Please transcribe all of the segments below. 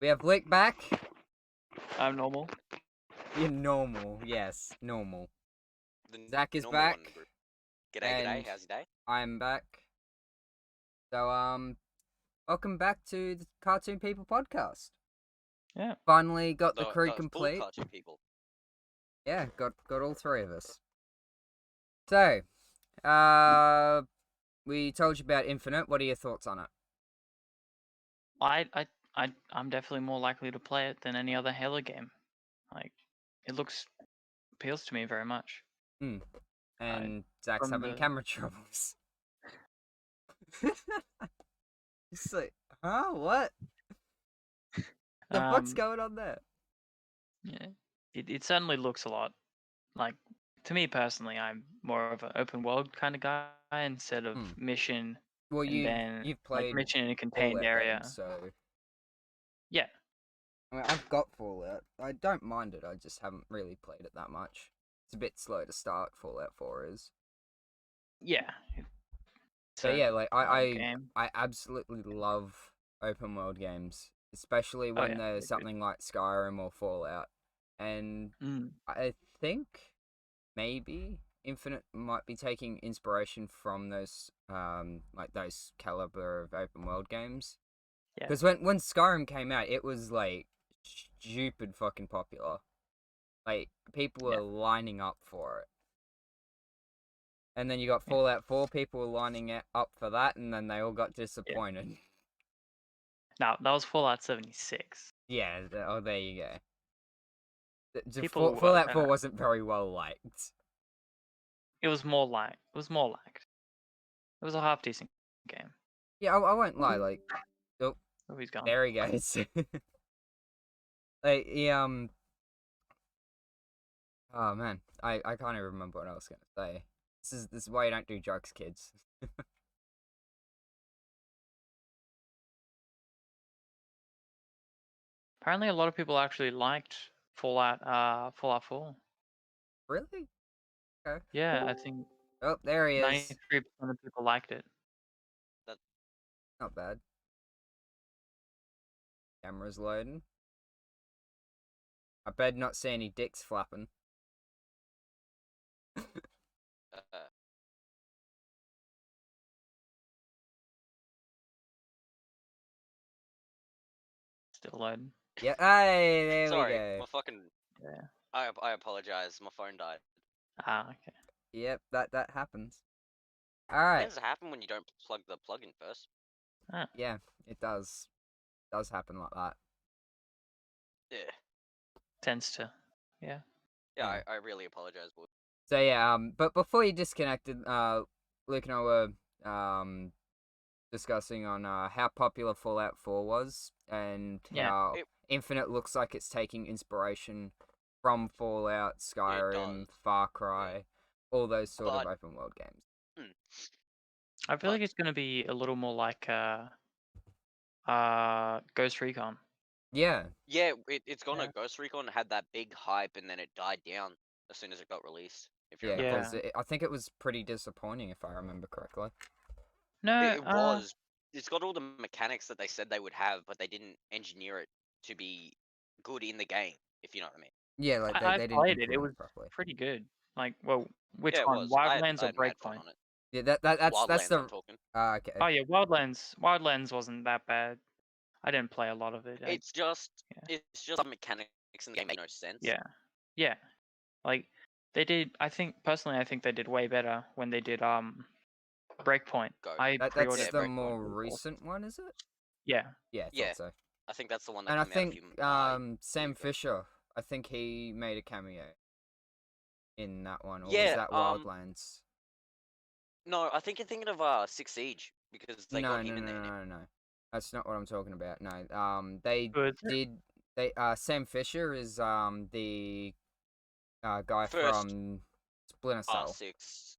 We have Lick back. I'm normal. You're normal, yes, normal. The Zach is normal one back, group. G'day, and how's your day? I'm back. So, welcome back to the Cartoon People podcast. Yeah. Finally got the crew Full complete. cartoon people. Yeah, got all three of us. So, we told you about Infinite. What are your thoughts on it? I'm definitely more likely to play it than any other Halo game. Like, it appeals to me very much. And Zach's from having the- camera troubles. It's like, huh? What? The fuck's going on there? Yeah, it certainly looks a lot like. To me personally, I'm more of an open world kind of guy instead of mission. Well, and then you've played mission in a contained Fallout area. games, so Yeah. I mean, I've got Fallout. I don't mind it. I just haven't really played it that much. It's a bit slow to start. Fallout 4 is. Yeah. So yeah, like game. I absolutely love open world games, especially when yeah, there's they're good. something like Skyrim or Fallout. And I think maybe Infinite might be taking inspiration from those like those caliber of open world games. Yeah. Because when Skyrim came out, it was like stupid fucking popular. Like people were lining up for it. And then you got Fallout 4, people were lining it up for that, and then they all got disappointed. Now that was Fallout 76. Yeah, oh, there you go. People, Fallout 4 wasn't very well liked. It was more liked. It was a half decent game. Yeah, I won't lie. Like, Oh, he's gone. there he goes. Like, oh man, I can't even remember what I was gonna say. This is why you don't do drugs, kids. Apparently, a lot of people actually liked Fallout 4. Really? Okay. Yeah, I think Oh, there he is. 93% of people liked it. Not bad. Camera's loading. I bet not see any dicks flapping. Still loading. Yeah, hey, there Sorry, we go. my fucking. Yeah. I apologize. My phone died. Okay. Yep, that happens. Alright. Tends to happen when you don't plug the plug-in first. Yeah, it does. It does happen like that. Yeah. Tends to. Yeah. Yeah, I really apologize, boy. So yeah, but before you disconnected, Luke and I were discussing on how popular Fallout 4 was and how Infinite looks like it's taking inspiration from Fallout, Skyrim, Far Cry, all those sort of open world games. I feel like it's gonna be a little more like Ghost Recon. Yeah. Yeah, it's gonna. Ghost Recon had that big hype and then it died down as soon as it got released. If you remember. Because I think it was pretty disappointing if I remember correctly. No, it was. It's got all the mechanics that they said they would have, but they didn't engineer it to be good in the game. If you know what I mean. Yeah, like I they didn't played it. It was properly. Pretty good. Like, well, which Yeah, it one? was. Wildlands I or had mad fun Breakpoint? on it. Yeah, that's Wildlands, the. I'm talking. Okay. Oh yeah, Wildlands wasn't that bad. I didn't play a lot of it. It's just the mechanics in the game make no sense. Yeah. Like they did. I think they did way better when they did Breakpoint. That's the more recent one, is it? Yeah. Yeah, I thought so. I think that's the one that and I came think out Sam Fisher, I think he made a cameo in that one, or was Yeah, that Wildlands? No, I think you're thinking of Six Siege because they got him in there. No. That's not what I'm talking about. No. They did. Sam Fisher is the guy from Splinter Cell. R6.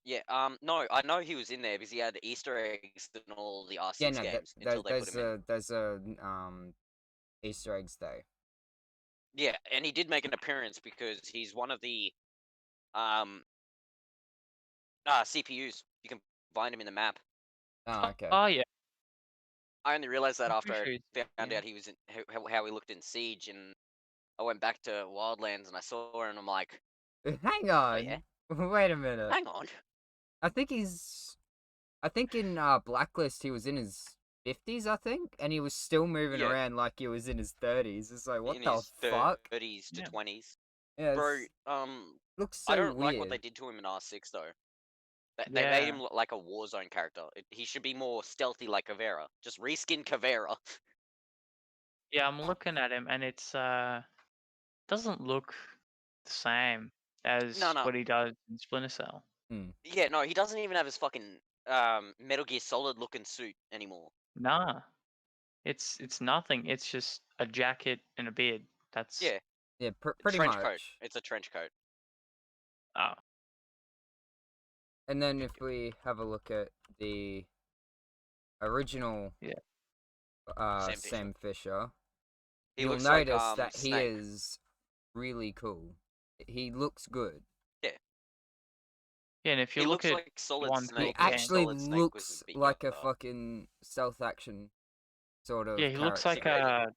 Yeah. No, I know he was in there because he had Easter eggs in all the R6 games until they put him in. There's Easter eggs though. Yeah, and he did make an appearance because he's one of the CPUs. You can find him in the map. Oh, okay. Oh yeah. I only realized that I'm after pretty I sure he's- found yeah. out he was in how he looked in Siege, and I went back to Wildlands and I saw her and I'm like, Hang oh on. yeah, Wait a minute. hang on. I think in Blacklist he was in his 50s, I think, and he was still moving Yeah. around like he was in his 30s. It's like, what In the his fuck? 30s to Yeah. 20s. Yeah, Bro, looks so I don't weird. like what they did to him in R6 though. They made him look like a Warzone character. He should be more stealthy like Caveira. Just reskin Caveira. Yeah, I'm looking at him, and it's doesn't look the same as No. what he does in Splinter Cell. Yeah, no, he doesn't even have his fucking Metal Gear Solid looking suit anymore. Nah, it's nothing. It's just a jacket and a beard. That's Yeah, Yeah, pretty trench much. coat. It's a trench coat. Oh, And then if we have a look at the original Sam Sam Fisher, He you'll looks notice like that he Snake. is really cool. He looks good. yeah. And if you He look looks at like Solid one Snake. He Snake, actually Solid Snake was looks bit like a younger. fucking stealth action sort of yeah, he looks like character.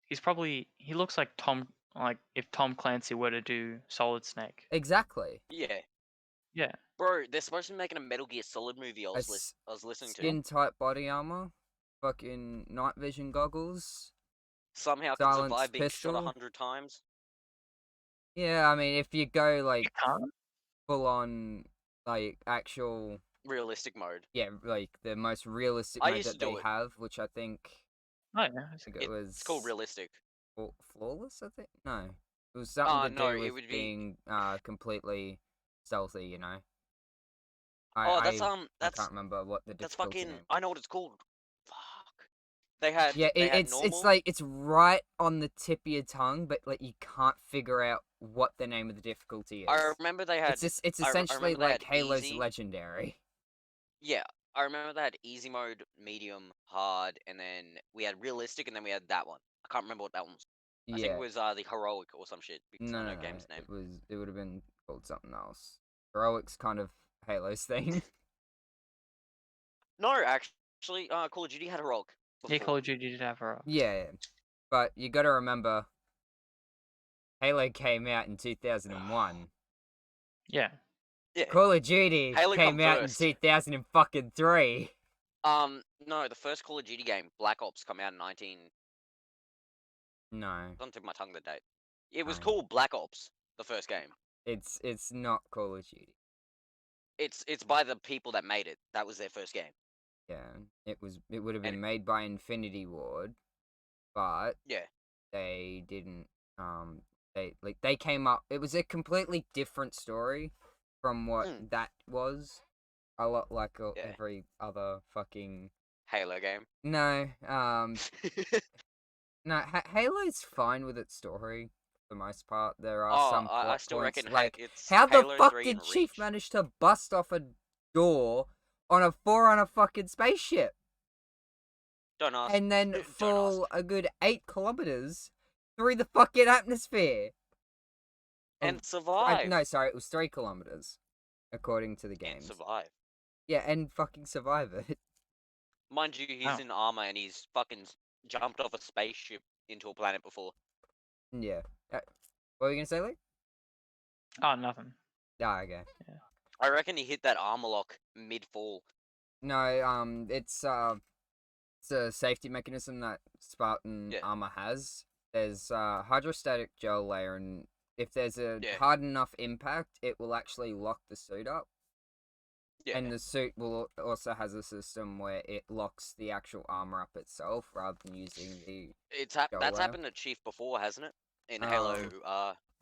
he looks like if Tom Clancy were to do Solid Snake. Exactly. Yeah. Yeah. Bro, they're supposed to be making a Metal Gear Solid movie I A was listening to. Skin tight body armor, fucking night vision goggles. Somehow can Silenced survive being shot pistol. 100 times. Yeah, I mean, if you go You like can't. full on, like actual, Realistic mode. yeah, like the most realistic I mode used that to do they it. have, which I think, Oh yeah. it was. It's called realistic. Flawless. I think no, it was something to no, do it with would be- being completely stealthy. You know. Oh, I that's can't remember what the that's difficulty fucking. name. I know what it's called. Fuck. They had. Yeah, they had it's normal. like it's right on the tip of your tongue, but like you can't figure out what the name of the difficulty is. I remember they had. It's I essentially remember they like had Halo's easy. legendary. Yeah, I remember they had easy mode, medium, hard, and then we had realistic, and then we had that one. I can't remember what that one was. I think Yeah, it was the heroic or some shit because I no, know game's name. it would have been called something else. Heroic's kind of Halo's thing. No, actually, Call of Duty had heroic. Yeah, before. Call of Duty did have her. Yeah, but you got to remember, Halo came out in 2001. Yeah. Yeah. Call of Duty Halo came come out first. in 2003. No, the first Call of Duty game, Black Ops, come out in 19. No, Don't tip my tongue the date. It was Fine. called Black Ops, the first game. it's not Call of Duty. It's by the people that made it. That was their first game. Yeah, it would have been And- made by Infinity Ward, but Yeah. they didn't they came up, it was a completely different story from what Mm. that was. A lot like Yeah. every other fucking Halo game. no Halo's fine with its story for the most part. There are some plot I still points, reckon like it's how the Halo fuck 3 did and Chief Reach. manage to bust off a door on a Forerunner fucking spaceship Don't ask. and then Don't fall a good 8 kilometers through the fucking atmosphere? And survive. No, sorry, it was 3 kilometers according to the And games. survive. Yeah, and fucking survive it. Mind you, he's Wow. in armor and he's fucking jumped off a spaceship into a planet before. Yeah. What were you gonna say, Lee? Oh, nothing. Ah, okay. I reckon he hit that armor lock mid-fall. No, it's a safety mechanism that Spartan Yeah. armor has. There's hydrostatic gel layer, and if there's a Yeah. hard enough impact, it will actually lock the suit up. Yeah. And the suit will also has a system where it locks the actual armor up itself rather than using the. Gel That's layer. happened to Chief before, hasn't it? In Halo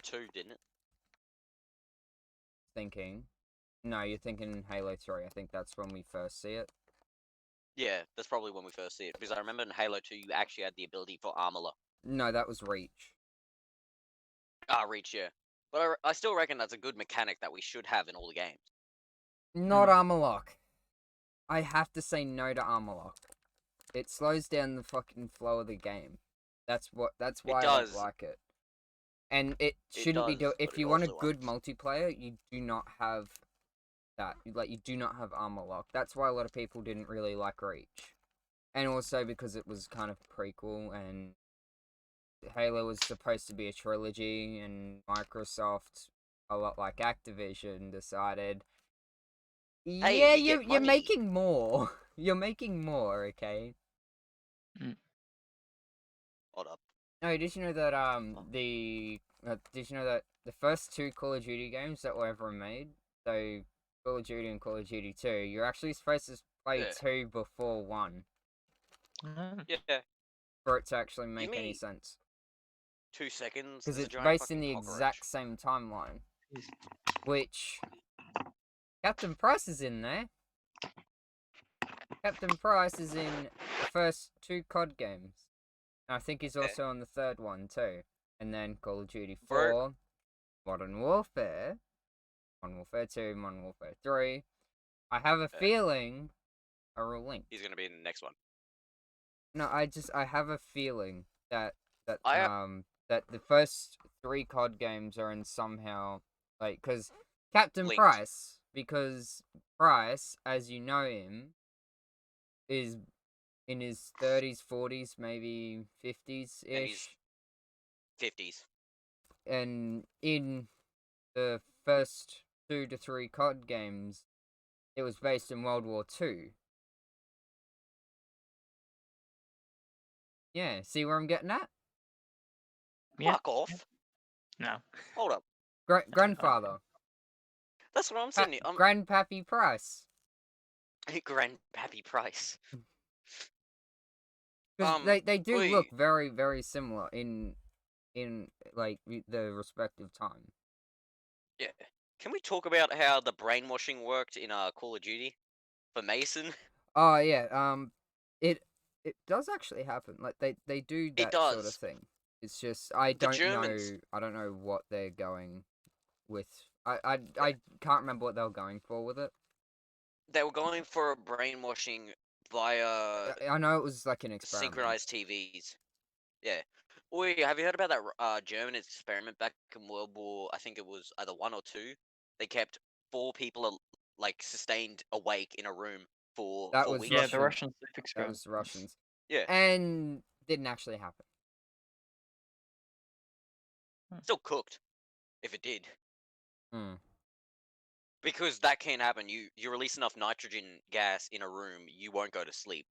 2, didn't it? Thinking. No, you're thinking Halo 3. I think that's when we first see it. Yeah, that's probably when we first see it. Because I remember in Halo 2, you actually had the ability for armor lock. No, that was Reach. Reach, yeah. But I still reckon that's a good mechanic that we should have in all the games. Not armor lock. I have to say no to armor lock. It slows down the fucking flow of the game. That's why I does. don't like it. And it shouldn't be does, if but you it want a also good won't. multiplayer, you do not have that. Like, you do not have armor lock. That's why a lot of people didn't really like Reach. and also because it was kind of prequel, and Halo was supposed to be a trilogy, and Microsoft, a lot like Activision, decided, Hey, yeah, we get you're money. making more. You're making more, okay? Hold up. No, did you know that did you know that the first 2 Call of Duty games that were ever made, so Call of Duty and Call of Duty 2, you're actually supposed to play Yeah. 2 before 1 Yeah. for it to actually Give make any me sense. 2 seconds. Because There's a it's giant based in fucking the cockroach. exact same timeline, Jeez. which Captain Price is in there. Captain Price is in the first 2 COD games. And I think he's also on the 3rd one too. And then Call of Duty 4, Modern Warfare, Modern Warfare 2, Modern Warfare 3. I have a feeling are all linked. He's gonna be in the next one. No, I have a feeling that that I that the first 3 COD games are in somehow, like, because Captain Linked. Price, because Price, as you know him, is in his 30s, 40s, maybe 50s ish, 50s. and in the first 2 to 3 COD games, it was based in World War II. Yeah, see where I'm getting at? Yeah. Fuck off. No. Hold up. Grandfather. That's what I'm saying. I'm Grandpappy Price. Grandpappy Price. Because they do wait. look very, very similar in like the respective time. Yeah. Can we talk about how the brainwashing worked in Call of Duty for Mason? Oh yeah, it does actually happen. Like they do It that sort of does. thing. It's just I The don't Germans. know. I don't know what they're going with. I can't remember what they were going for with it. They were going for brainwashing via I know it was like an experiment. synchronized TVs. Yeah. Wait, have you heard about that German experiment back in World War? I think it was either 1 or 2. They kept 4 people like sustained awake in a room for That 4 was weeks. Yeah, the Russian. Russians sleep That experiment. was the Russians. Yeah. And didn't actually happen. Still cooked, if it did. Hmm. Because that can't happen. You release enough nitrogen gas in a room, you won't go to sleep.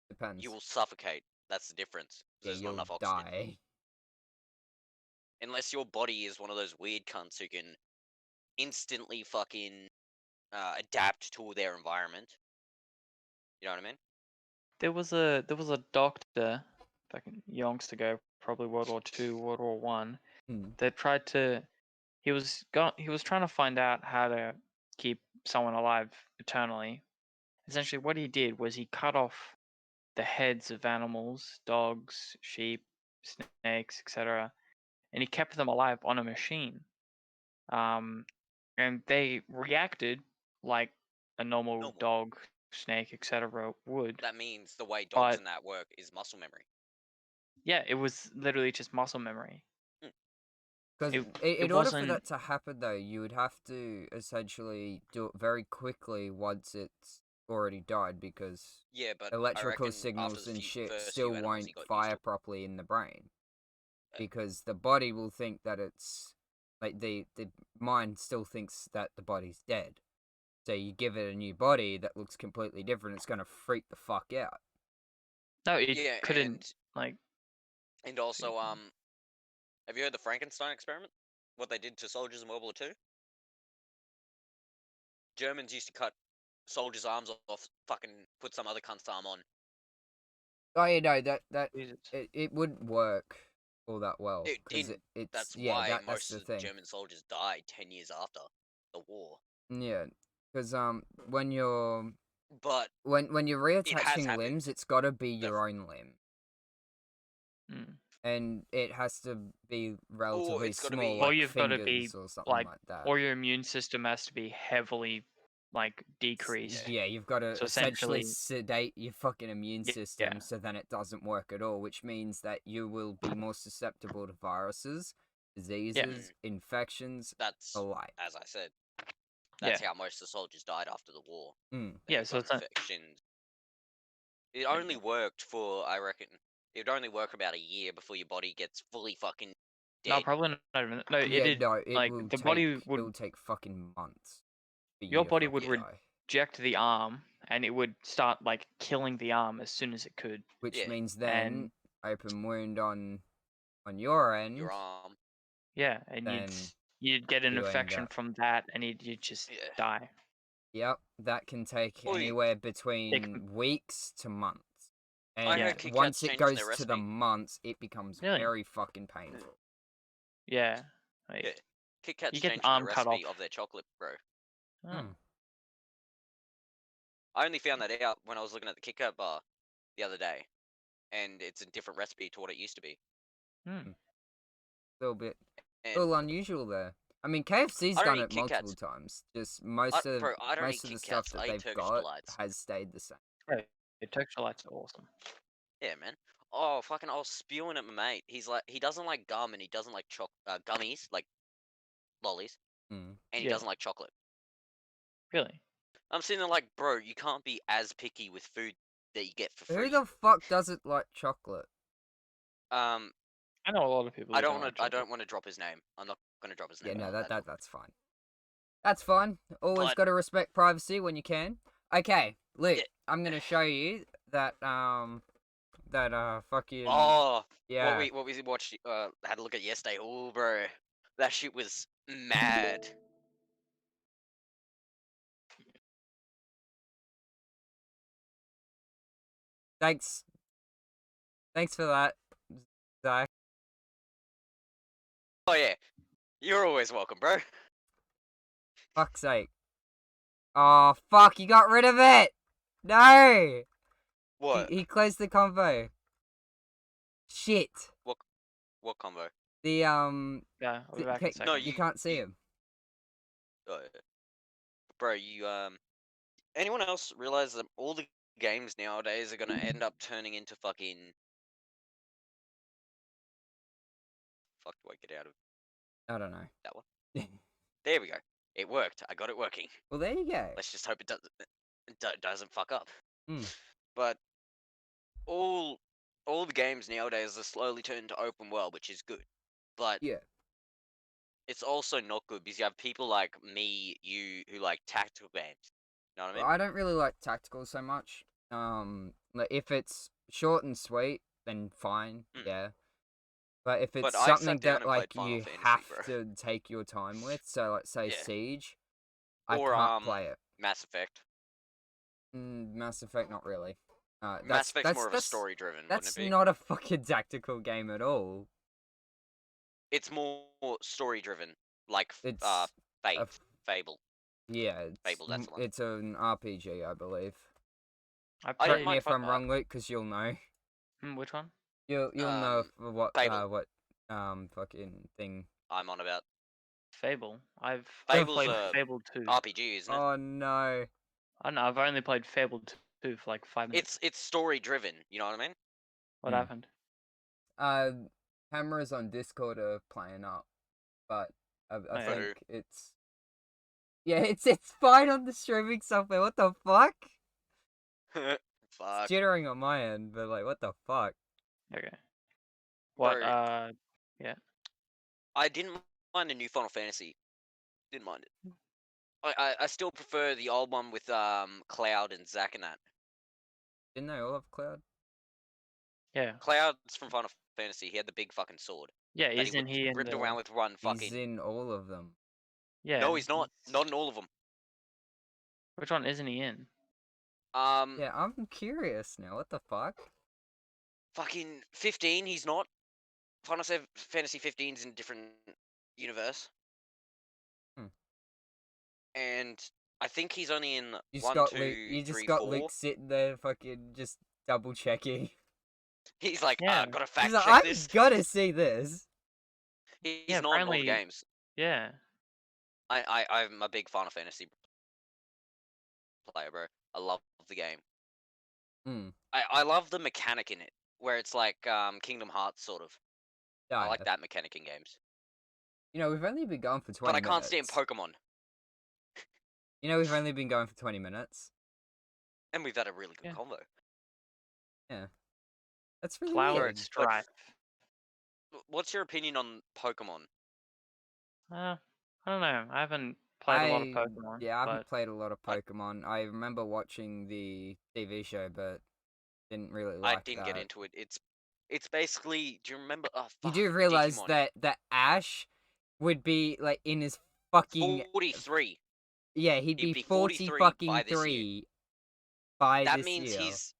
Depends. You will suffocate. That's the difference. Yeah, There's not you'll enough oxygen. die. Unless your body is one of those weird cunts who can instantly fucking adapt to their environment. You know what I mean? There was a doctor back in yonks ago, probably World War II, World War One, that tried to. He was trying to find out how to keep someone alive eternally. Essentially, what he did was he cut off the heads of animals, dogs, sheep, snakes, etc., and he kept them alive on a machine. And they reacted like a normal dog, snake, etc. would. That means the way dogs But and that work is muscle memory. yeah, it was literally just muscle memory. Because It in order for wasn't. that to happen, though, you would have to essentially do it very quickly once it's already died, because Yeah, but I electrical reckon signals after and the shit first still few animals, he won't got used fire to it. properly in the brain. Because the body will think that it's like the mind still thinks that the body's dead. So you give it a new body that looks completely different, it's gonna freak the fuck out. No, it Yeah, couldn't like. and also have you heard the Frankenstein experiment? What they did to soldiers in World War II? Germans used to cut soldiers' arms off, fucking put some other cunt's arm on. Oh, you know that Jesus. it wouldn't work all that well. It Because didn't. it's That's yeah, why that's most the of the thing. German soldiers died 10 years after the war. Yeah, because when you're But when you're it has reattaching happened. limbs, it's got to be your own limb, and it has to be relatively it's gotta small, be- Or like you've got to fingers be or something like that. or your immune system has to be heavily like decreased. Yeah, you've got to So essentially essentially- sedate your fucking immune Yeah. system so then it doesn't work at all, which means that you will be more susceptible to viruses, diseases, infections, That's the like. as I said. That's Yeah. how most of the soldiers died after the war. Mm. They Yeah, so got it's not- infections, It only worked for, I reckon, it would only work about a year before your body gets fully fucking No, dead. probably not even. No, Yeah, it no, it like will the take. body It would will take fucking months. For you your to body would fucking die. reject the arm, and it would start like killing the arm as soon as it could. Which Yeah. means then And open wound on your end. Your arm. yeah, and Then you'd get an you end infection up- from that, and you'd just Yeah. die. Yep, that can take Oi. anywhere between weeks to months. I And heard Kit Kat's once it changing goes their to the recipe. months, it becomes Really? very fucking painful. Yeah. Like, Yeah. Kit Kat's you get an changing the arm cut recipe off. of their chocolate, bro. Oh, Hmm. I only found that out when I was looking at the Kit Kat bar the other day, and it's a different recipe to what it used to be. hmm. Little bit, And little unusual there. I mean, KFC's I don't done eat it Kit multiple Kats. times. Just most of Bro, I don't most eat of the Kit stuff Kats. that I eat they've Turkish got delights. has stayed the same. Right. The Turkish delights are awesome. Yeah, man. Oh, fucking! I was spewing at my mate. He's like, he doesn't like gum and he doesn't like gummies, like lollies, Mm. and he Yeah. doesn't like chocolate. Really? I'm sitting there like, bro, you can't be as picky with food that you get for free. Who the fuck doesn't like chocolate? I I know a lot of people. Who don't like want to. I don't chocolate. want to drop his name. I'm not gonna drop his Yeah, name. no, out. that's fine. That's fine. Always But- got to respect privacy when you can. Okay, Luke, Yeah. I'm gonna show you that fucking Oh, yeah. what we watched. Had a look at yesterday. Oh, bro, that shit was mad. Thanks for that, Zach. Oh yeah, you're always welcome, bro. Fuck's sake. Oh fuck, you got rid of it. No. What? He closed the convo. Shit. What combo? The Yeah, I'll be back in a second. No, you can't see him. Bro, you anyone else realize that all the games nowadays are gonna end up turning into fucking. Fuck, do I get out of I don't know. that one? There we go. It worked. I got it working. Well, there you go. Let's just hope it doesn't fuck up. Hmm. But all the games nowadays are slowly turning to open world, which is good. But Yeah. it's also not good because you have people like me, you, who like tactical games. You know what I mean? Well, I don't really like tactical so much. Like if it's short and sweet, then fine, Mm. yeah. But if it's But I sat something down that and played like Final you Fantasy, have bro. to take your time with, so like say Yeah. Siege, I Or, can't play it. Mass Effect. Mass Effect, not really. Mass Effect's more of a story driven, wouldn't That's it be? not a fucking tactical game at all. It's more story driven, like It's Fate, a Fable. yeah, Fable, that's the one. it's an RPG, I believe. I I Correct don't played. me mind if I'm fu- wrong, Luke, because you'll know. Which one? You'll know what Fable. fucking thing. I'm on about Fable. I've Fable's played a Fable 2. RPG, isn't it? Oh no. I don't know. I've only played Fable 2 for like 5 minutes. It's story driven. You know what I mean? What Hmm. happened? Cameras on Discord are playing up, but I Oh, yeah. think it's it's fine on the streaming software. What the fuck? Fuck. It's jittering on my end, but like, what the fuck? Okay. What? Bro. I didn't mind the new Final Fantasy. Didn't mind it. I still prefer the old one with Cloud and Zack and that. Didn't they all have Cloud? Yeah. Cloud's from Final Fantasy. He had the big fucking sword. Yeah. That Isn't he in ripped the? around with one He's fucking. in all of them. Yeah. No, he's not. Not in all of them. Which one isn't he in? Yeah, I'm curious now. What the fuck? Fucking 15. He's not. Final Fantasy 15's in a different universe. Hmm. And I think he's only in You just 1, got 2, Luke. You just 3, got 4. Luke sitting there, fucking just double checking. He's like, Yeah. gotta He's fact like, check I've this. gotta see this. He's Yeah, not in all the apparently- games. Yeah. I'm a big Final Fantasy player, bro. I love the game. Hmm. I love the mechanic in it, where it's like Kingdom Hearts sort of. Yeah, I like that mechanic in games. You know, we've only been going for 20 But I minutes. can't stand Pokemon, You know, we've only been going for 20 minutes. and we've had a really good Yeah. combo. That's really Flower weird. Strife. What's your opinion on Pokemon? I don't know. I haven't played a lot of Pokemon. Yeah, I but haven't played a lot of I- Pokemon. I remember watching the TV show, but didn't really I like didn't that. get into it. It's basically. Do you remember? Oh, You fuck, do realize Digimon. that Ash would be like in his fucking 43. yeah, he'd He'd be be 40 43 fucking by this year. 3 by That this means year. he's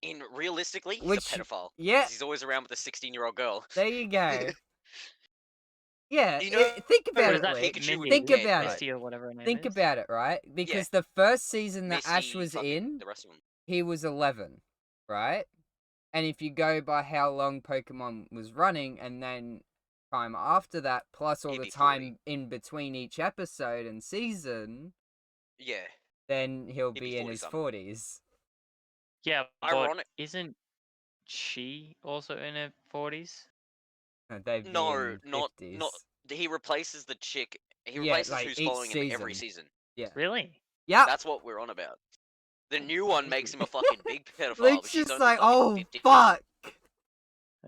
in realistically he's Which- a pedophile. yeah. 'cause he's always around with a 16-year-old girl. There you go. Yeah, You know- think Wait, about was it, that Luke. Pikachu would Think be dead, about right? it. Misty or whatever her name Think is? about it, right? Because the first season that Ash Misty, was fucking in, the rest of them. he was 11, right? And if you go by how long Pokemon was running, and then time after that, plus all He'd the be 40. time in between each episode and season, Yeah, then he'll He'd be be in his 40-something. 40s. Yeah, but Ironic. isn't she also in her 40s? They'd be No, in not 50s. he replaces the chick. He Yeah, replaces like who's each following him every season. season. Yeah. Really? Yep. That's what we're on about. The new one makes him a fucking big pedophile. but Luke's she's just only like, fucking oh 50. fuck.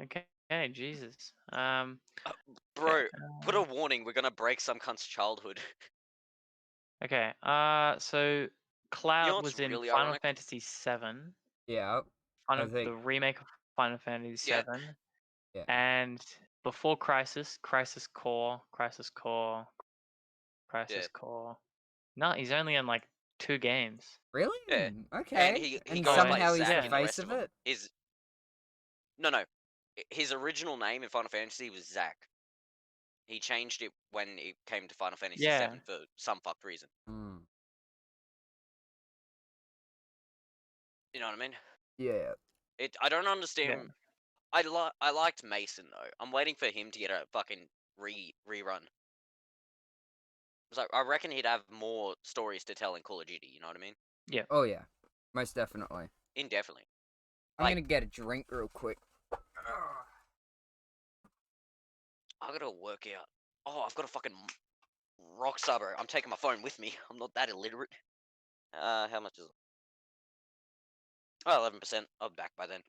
Okay, Jesus. Bro, put a warning. We're gonna break some cunt's childhood. Okay. So Cloud what's was in really Final ironic? Fantasy VII, Yeah. the remake of Final Fantasy Yeah. VII, Yeah. and before Crisis, Crisis Core. No, he's only in like 2 games. Really? Yeah. Okay. And he And goes by somehow he's Zack the in the face rest of of 'em. it? No. His original name in Final Fantasy was Zack. He changed it when it came to Final Fantasy Yeah. VII for some fucked reason. Mm. You know what I mean? Yeah. I don't understand. I liked Mason though. I'm waiting for him to get a fucking rerun. So I reckon he'd have more stories to tell in Call of Duty. You know what I mean? Oh yeah. Most definitely. Indefinitely. I'm Like- gonna get a drink real quick. I gotta work out. Oh, I've got a fucking Rockstar, bro. I'm taking my phone with me. I'm not that illiterate. How much is it? Oh, 11%. I'll be back by then.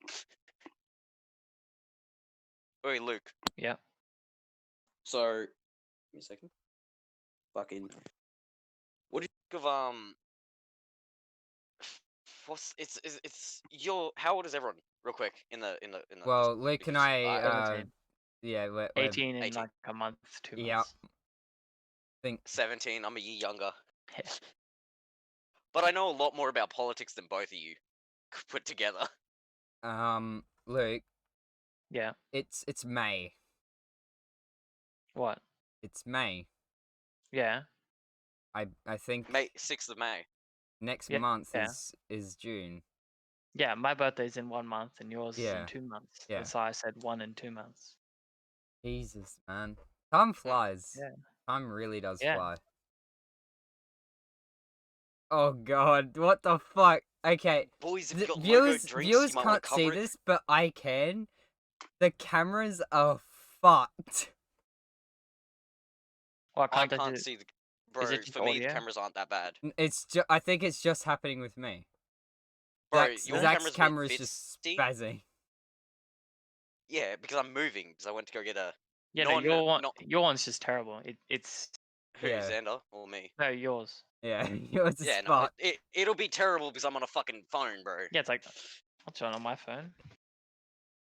Wait, Luke. Yeah. So, give me a second. Fucking. What do you think of it's your. How old is everyone? Real quick in the. Well, Luke and I, 17. yeah, we're 18 in 18. like a month, 2 months. Yep. Think 17. I'm a year younger. But I know a lot more about politics than both of you put together. Luke, Yeah. it's May. What? It's May. Yeah. I think 6th of May. next Yeah, month yeah. is June. Yeah, my birthday's in 1 month and yours is Yeah. in 2 months. Yeah. That's why I said 1 and 2 months. Jesus, man. Time flies. Yeah. Time really does Yeah. fly. Oh god, what the fuck? Okay, Boys, if you got logo viewers drinks, viewers you might want can't to see cover it. this, but I can. The cameras are fucked. Well, I can't I can't do... see the. Bro, it just for me, the audio? cameras aren't that bad. I think it's just happening with me. Bro, Zach's, your Zach's camera's a bit camera is just fixy. spazzing. Yeah, because I'm moving. Because I went to go get a. Yeah, No, no, no. your one's just terrible. It's... Who, Yeah. Xander or me? No, yours. Yeah, yours is Yeah, no, fucked. it'll be terrible because I'm on a fucking phone, bro. Yeah, it's like... I'll turn on my phone.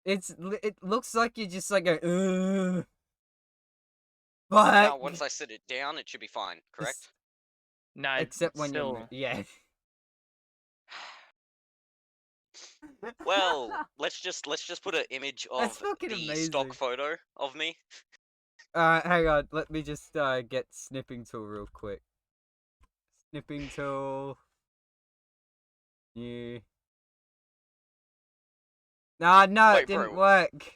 It looks like you're just like a. Now, But once I sit it down, it should be fine, correct? No, except it's when still... you're yeah. Well, let's just put an image That's of fucking the amazing. stock photo of me. Hang on. Let me just get snipping tool real quick. Snipping tool. New. Nah, no, Wait, it didn't bro. work.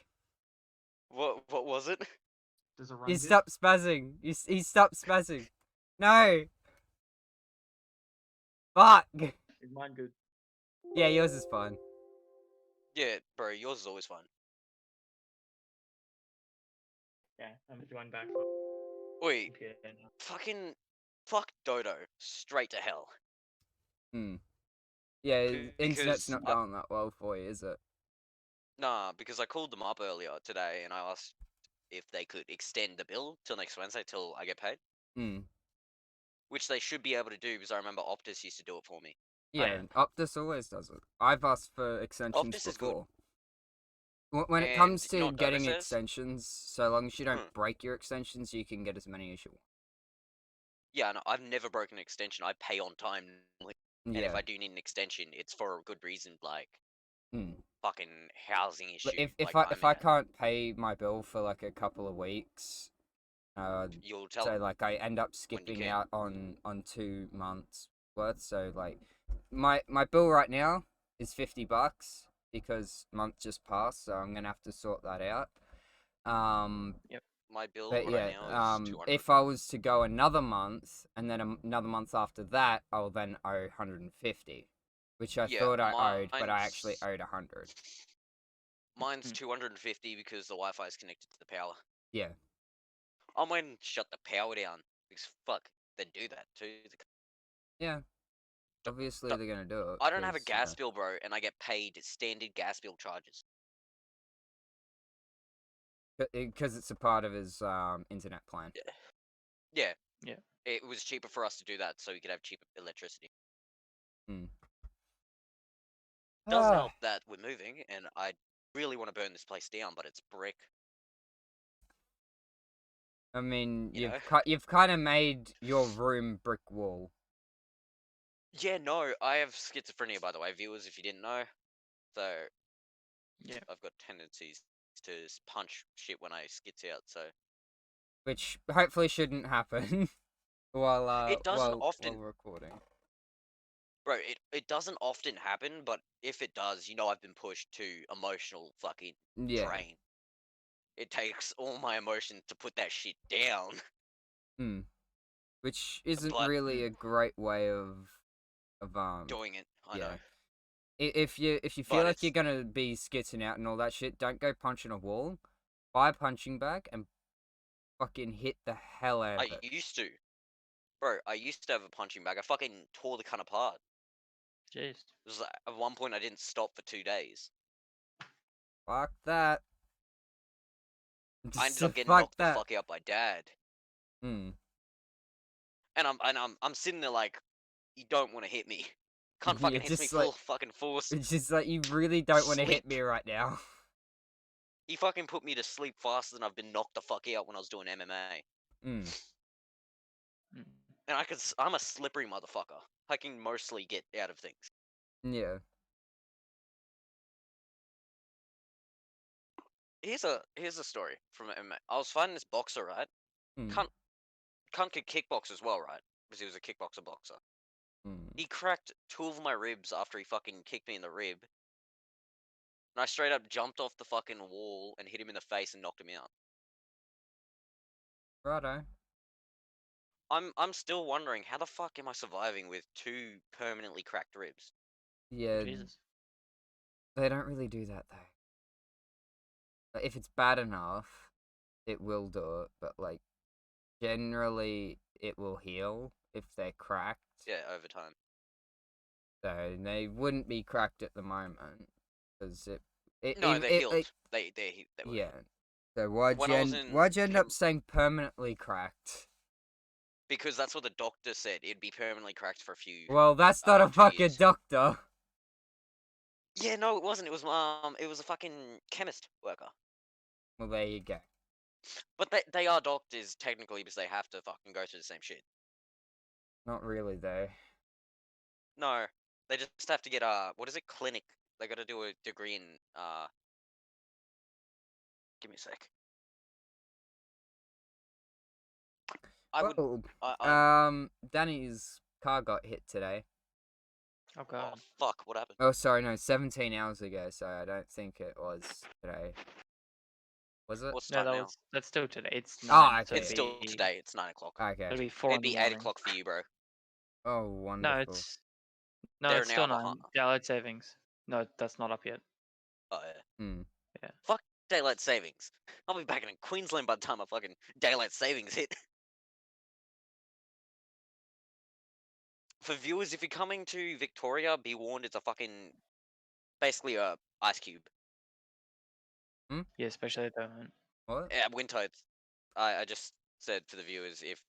What was it? Does it run He good? stopped spazzing. He stopped spazzing. No. Fuck. Is mine good? Yeah, yours is fine. Yeah, bro, yours is always fun. Yeah, I'm joined back. Wait, Computer now. fuck Dodo, straight to hell. Hmm. Yeah, internet's Because not going that well for you, is it? Nah, because I called them up earlier today and I asked if they could extend the bill till next Wednesday till I get paid, Hmm. which they should be able to do because I remember Optus used to do it for me. Yeah, Optus always does it. I've asked for extensions Optus is good. before. When it And comes you know to what Dodo getting says? extensions, so long as you don't Hmm. break your extensions, you can get as many as you want. Yeah, no, I've never broken an extension. I pay on time normally. And if Yeah. I do need an extension, it's for a good reason, like Hmm. fucking housing issue. But if like I I'm if I at. can't pay my bill for like a couple of weeks, You'll tell so them like I end up when you skipping can. out on 2 months worth. So like my bill right now is $50 because month just passed, so I'm gonna have to sort that out. My bill But right yeah, now is 200. if I was to go another month and then another month after that, I'll then owe 150, which I Yeah, thought I owed, but I mine's- actually owed 100. Mine's 250 because the Wi-Fi is connected to the power. Yeah. I'm going to shut the power down because fuck, they do that too. Yeah. Obviously they're gonna do it. I don't have a 'cause, you know, gas bill, bro, and I get paid standard gas bill charges. because it's a part of his internet plan. Yeah. Yeah. It was cheaper for us to do that so we could have cheaper electricity. Does help that we're moving, and I really want to burn this place down, but it's brick. I mean, You know? you've kind of made your room brick wall. Yeah, no, I have schizophrenia, by the way, viewers, if you didn't know. So, Yeah. I've got tendencies to punch shit when I skits out, so. Which hopefully shouldn't happen while It doesn't while often. recording. Bro, it doesn't often happen, but if it does, you know I've been pushed to emotional fucking Yeah. drain. It takes all my emotions to put that shit down. Which isn't But- really a great way of Doing it, I yeah. know. If you feel But like it's- you're gonna be skitting out and all that shit, don't go punching a wall. Buy a punching bag and fucking hit the hell out of I it. used to. Bro, I used to have a punching bag. I fucking tore the cunt apart. Jeez. It was like, at one point I didn't stop for 2 days. Fuck that. I ended up getting Fuck knocked that. the fuck out by dad. Hmm. And I'm sitting there like, you don't want to hit me. Cunt fucking Yeah, hits me just like- full fucking force. It's just like you really don't want to hit Sleep. me right now. He fucking put me to sleep faster than I've been knocked the fuck out when I was doing MMA. Hmm. And I'm a slippery motherfucker. I can mostly get out of things. Yeah. Here's a story from MMA. I was fighting this boxer, right? Hmm. Cunt could kickbox as well, right? Because he was a kickboxer boxer. Hmm. He cracked 2 of my ribs after he fucking kicked me in the rib. And I straight up jumped off the fucking wall and hit him in the face and knocked him out. Righto. I'm still wondering how the fuck am I surviving with 2 permanently cracked ribs? Yeah. Jesus. They don't really do that though. Like, if it's bad enough, it will do it. But like, generally, it will heal if they're cracked. Yeah, over time. So they wouldn't be cracked at the moment because No, they're healed. They were. yeah. So why'd When you I was end, in why'd you end up Kim- saying permanently cracked? Because that's what the doctor said. It'd be permanently cracked for a few. Well, that's not a 2 fucking years. doctor. Yeah, no, it wasn't. It was a fucking chemist worker. Well, there you go. But they are doctors technically because they have to fucking go through the same shit. Not really though. No, they just have to get what is it? Clinic. They got to do a degree in Give me a sec. I would. Well, Danny's car got hit today. Oh Oh god. fuck! What happened? Oh, sorry, no, 17 hours ago. So I don't think it was today. Was it? What's the No, time now? that's still today. It's Oh, 9. okay. so It's it'd still be- today. It's 9 o'clock. Okay. It'll be 4 It'd in the be 8 morning. o'clock for you, bro. Oh, wonderful. No, it's They're it's still now 9. Daylight savings. No, that's not up yet. Oh yeah. Hmm. Fuck daylight savings. I'll be back in Queensland by the time my fucking daylight savings hit. For viewers, if you're coming to Victoria, be warned it's a fucking basically a ice cube. Yeah, especially at the moment. What? Yeah, wind tides. I just said for the viewers, if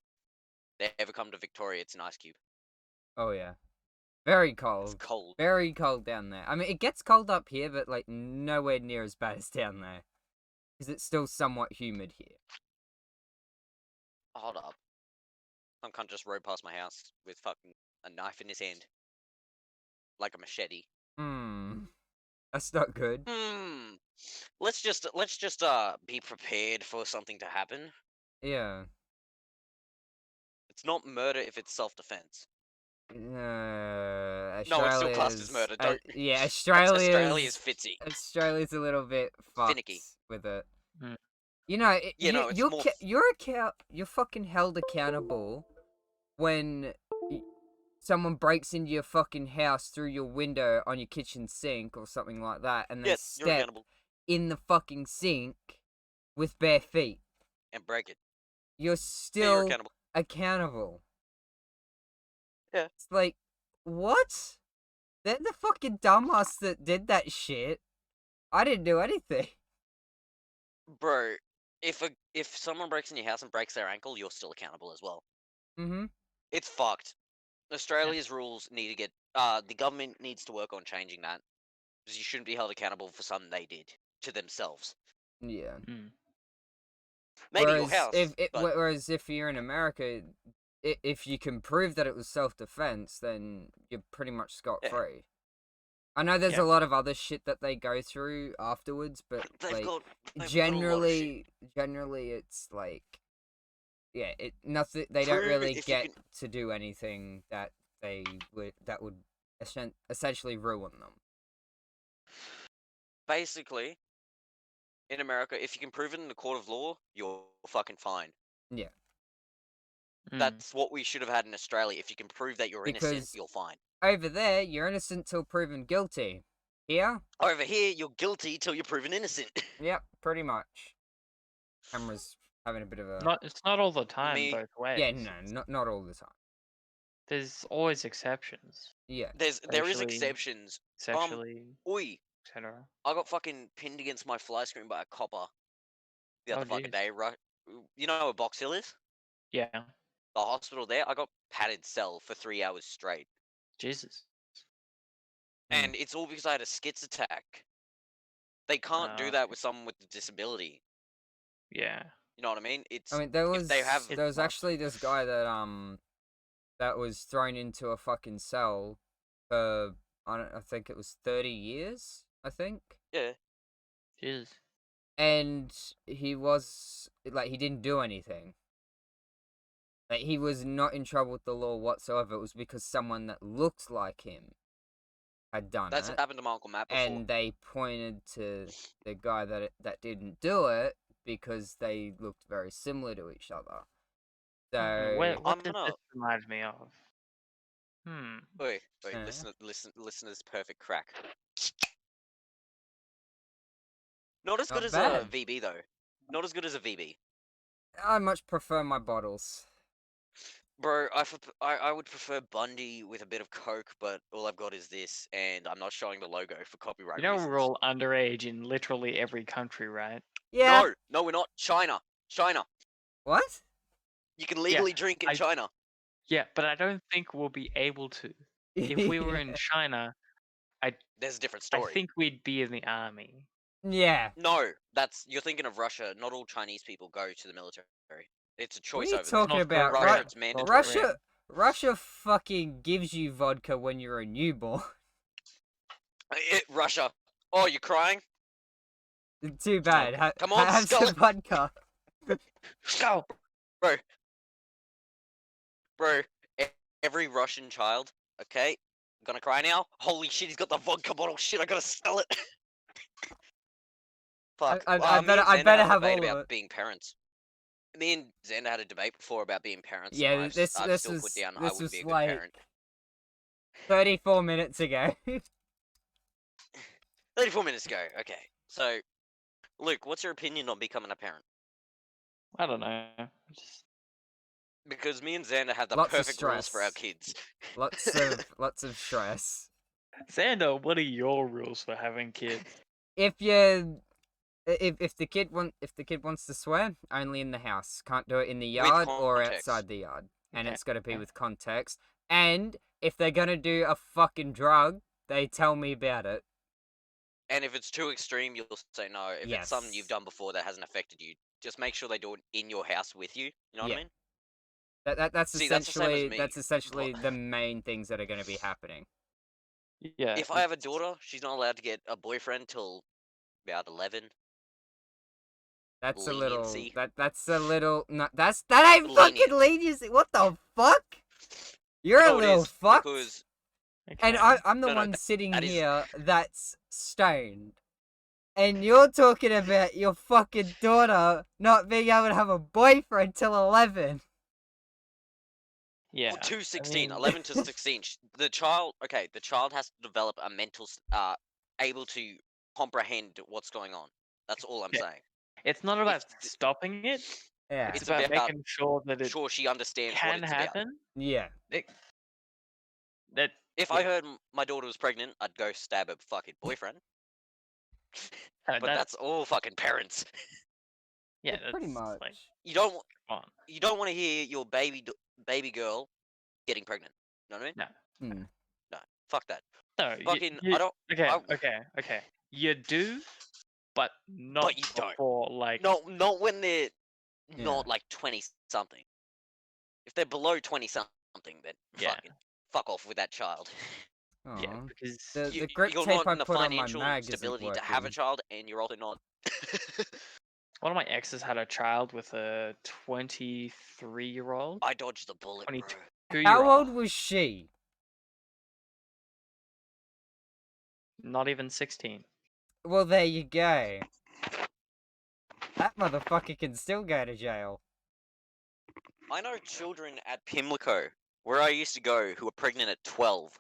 they ever come to Victoria, it's an ice cube. Oh yeah. Very It's cold. cold. Very cold down there. I mean, it gets cold up here, but like nowhere near as bad as down there, because it's still somewhat humid here. Hold up. Some cunt just rode past my house with fucking a knife in his hand, like a machete. That's not good. Let's just be prepared for something to happen. Yeah. It's not murder if it's self-defense. Australia No, it's still classed as murder. Don't. yeah, Australia's fitzy. Australia's a little bit fucked Finicky. with it. Mm. You know, it's more. you're fucking held accountable when someone breaks into your fucking house through your window on your kitchen sink or something like that, and they You're step accountable. in the fucking sink with bare feet. And break it. You're You're still accountable. accountable. Yeah. It's like, what? They're the fucking dumbass that did that shit. I didn't do anything. Bro, if someone breaks in your house and breaks their ankle, you're still accountable as well. Mm-hmm. It's fucked. Australia's rules need to get. The government needs to work on changing that, because you shouldn't be held accountable for something they did to themselves. Yeah. Maybe your house. Whereas if you're in America, if you can prove that it was self-defense, then you're pretty much scot-free. I know there's a lot of other shit that they go through afterwards, but like generally it's like, yeah, nothing. They don't really get to do anything that would essentially ruin them. Basically, in America, if you can prove it in the court of law, you're fucking fine. Yeah. That's what we should have had in Australia. If you can prove that you're innocent, you're fine. Over there, you're innocent till proven guilty. Here? Over here, you're guilty till you're proven innocent. Yep, pretty much. Camera's having a bit of a... It's not all the time both ways. Yeah, no, not all the time. There's always exceptions. Yeah. There is exceptions. Sexually, oi, etc. I got fucking pinned against my fly screen by a copper the other fucking day. Right? You know where Box Hill is? Yeah. The hospital there, I got padded cell for 3 hours straight. Jesus. And it's all because I had a schiz attack. They can't do that with someone with a disability. Yeah. You know what I mean? there was actually this guy that was thrown into a fucking cell for I think it was 30 years, I think. Yeah. Jesus. And he didn't do anything. Like, he was not in trouble with the law whatsoever. It was because someone that looked like him had done That's what happened to my Uncle Matt before. And they pointed to the guy that didn't do it because they looked very similar to each other. So what does this remind me of? Wait, listen to this perfect crack. Not as good as a VB though. Not as good as a VB. I much prefer my bottles. Bro, I would prefer Bundy with a bit of Coke, but all I've got is this, and I'm not showing the logo for copyright reasons. We're all underage in literally every country, right? Yeah. No, we're not. China. What? You can legally drink in China. Yeah, but I don't think we'll be able to. If we were in China, there's a different story. I think we'd be in the army. Yeah. No, you're thinking of Russia. Not all Chinese people go to the military. It's a choice over there. What are you talking about? Russia, it's mandatory. Russia fucking gives you vodka when you're a newborn. Russia. Oh, you're crying? Too bad. Come on, have some vodka. Go, bro. Every Russian child. Okay, gonna cry now. Holy shit, he's got the vodka bottle. Shit, I gotta sell it. Fuck. I better have all of it. Being parents. Me and Xander had a debate before about being parents. Yeah, this was like 34 minutes ago. 34 minutes ago. Okay, so Luke, what's your opinion on becoming a parent? I don't know. Because me and Xander have the perfect rules for our kids. Lots of stress. Xander, what are your rules for having kids? If you're if the kid wants to swear, only in the house. Can't do it in the With yard or context. outside the yard. And Okay, it's got to be okay. with context. And if they're gonna do a fucking drug, they tell me about it. And if it's too extreme, you'll say no. If it's something you've Yes. done before that hasn't affected you, just make sure they do it in your house with you. You know what Yeah. I mean? That's See, that's the same as essentially me. that's essentially the main things that are going to be happening. Yeah. If I have a daughter, she's not allowed to get a boyfriend till about 11. That's a little Leniency. that's a little no, that ain't fucking Lenient. leniency. What the fuck? You're No, a it little is, fucked. because And Okay. I'm the No, one sitting that is- here that's stoned. And you're talking about your fucking daughter not being able to have a boyfriend till 11. Yeah. Well, to I 16, mean, 11 to 16. The child has to develop a mental, able to comprehend what's going on. That's all I'm Yeah. saying. it's not about stopping it. Yeah. It's It's about about making sure that it Sure, she understands what can it's about. happen. Yeah. That If I heard my daughter was pregnant, I'd go stab her fucking boyfriend. But that's all fucking parents. yeah, pretty that's much. like You don't on. you don't want to hear your baby girl getting pregnant. You know what I mean? Hmm. No, fuck that. No, Fucking, you, I don't. okay, I- okay. You do, but not But you don't. before like Not when they're Yeah. not like 20 something. If they're below 20 something, then Yeah. fuck off with that child. yeah, Aw. because The grip You're tape not I in the put on my financial mag isn't stability to have a working. child, and you're also not. one of my exes had a child with a 23-year-old, I dodged the bullet, bro. 22-year-old. How old was she? Not even 16. Well, there you go. That motherfucker can still go to jail. I know children at Pimlico, where I used to go, who were pregnant at 12.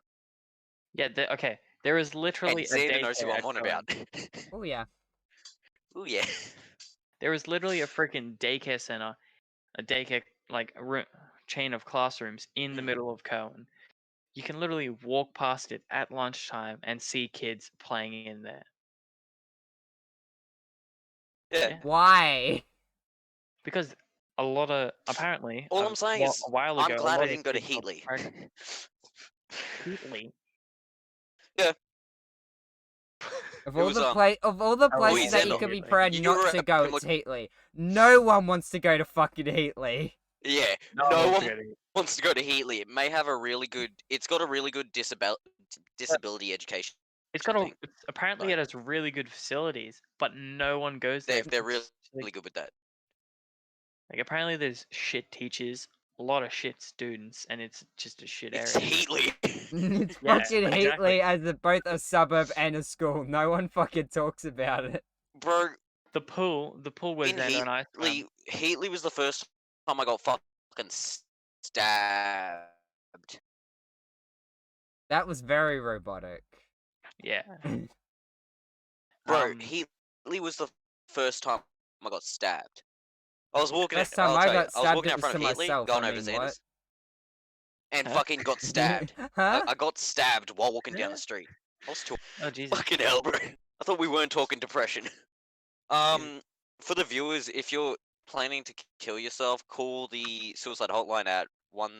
Yeah, okay. There is literally And a Xander knows who daycare I'm on at about. Cohen. Oh yeah. Ooh, yeah. There is literally a freaking daycare center, a daycare like chain of classrooms in the middle of Cohen. You can literally walk past it at lunchtime and see kids playing in there. Yeah. Why? Because a lot of apparently All I'm saying is, a while ago, I'm a glad lot I of didn't go to kids got Heatley. pregnant. Heatley. Of It all was, the Oh, places that you Xander. could be Heatley. proud You not were to at go, Pimlico. it's Heatley. No one wants to go to fucking Heatley. Yeah, No no one one really- wants to go to Heatley. It may have a really good. It's got a really good disability education. It's got a. thing. Apparently, Like- it has really good facilities, but no one goes there. They're really, because, like, really good with that. Like apparently, there's shit teachers, a lot of shit students, and it's just a shit It's area. Heatley. It's Yeah, fucking exactly. Heatley as both a suburb and a school. No one fucking talks about it. Bro, The pool where in Xander and I swam. Heatley was the first time I got fucking stabbed. That was very robotic. Yeah. Bro, Um, Heatley was the first time I got stabbed. I was walking. First time I'll I tell you, got I was stabbed, walking it out was front of to Heatley, myself, going I over mean, what? Xander's, and Huh? fucking got stabbed. Huh? I got stabbed while walking down the street. I was too oh Jesus. fucking hell, bro. I thought we weren't talking depression. For the viewers, if you're planning to kill yourself, call the suicide hotline at what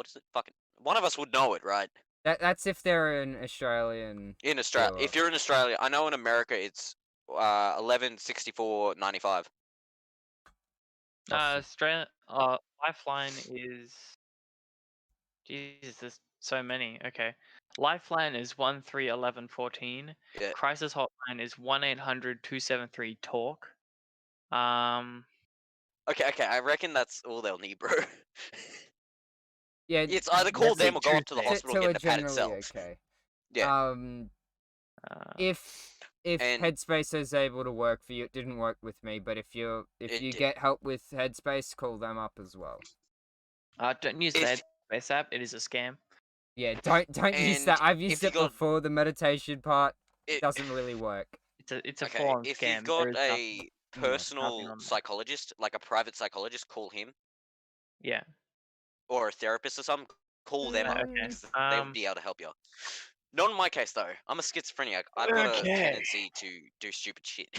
is it? Fucking one of us would know it, right? That's if they're an Australian. In Australia, Sure. if you're in Australia, I know in America it's 1164.95. Australia. Lifeline is. Jesus, there's so many. Okay. Lifeline is 131114. Yeah. Crisis hotline is 1-800-273-TALK. Okay. I reckon that's all they'll need, bro. Yeah, It's either call That's them or go up to the Tuesday. hospital and so get the pad generally itself. okay. Yeah. If And- Headspace is able to work for you, it didn't work with me. But if you It did. get help with Headspace, call them up as well. Don't use If- the Headspace app. It is a scam. Yeah, don't use that. And I've used if you it got- before. The meditation part It doesn't really work. It's a Okay, full-on if scam. you've got There is nothing- a nothing personal on that. psychologist, like a private psychologist, call him, Yeah. or a therapist or something, call them up. Okay. 'Cause they would be able to help you. Not in my case though. I'm a schizophrenic. I've got a Okay. tendency to do stupid shit.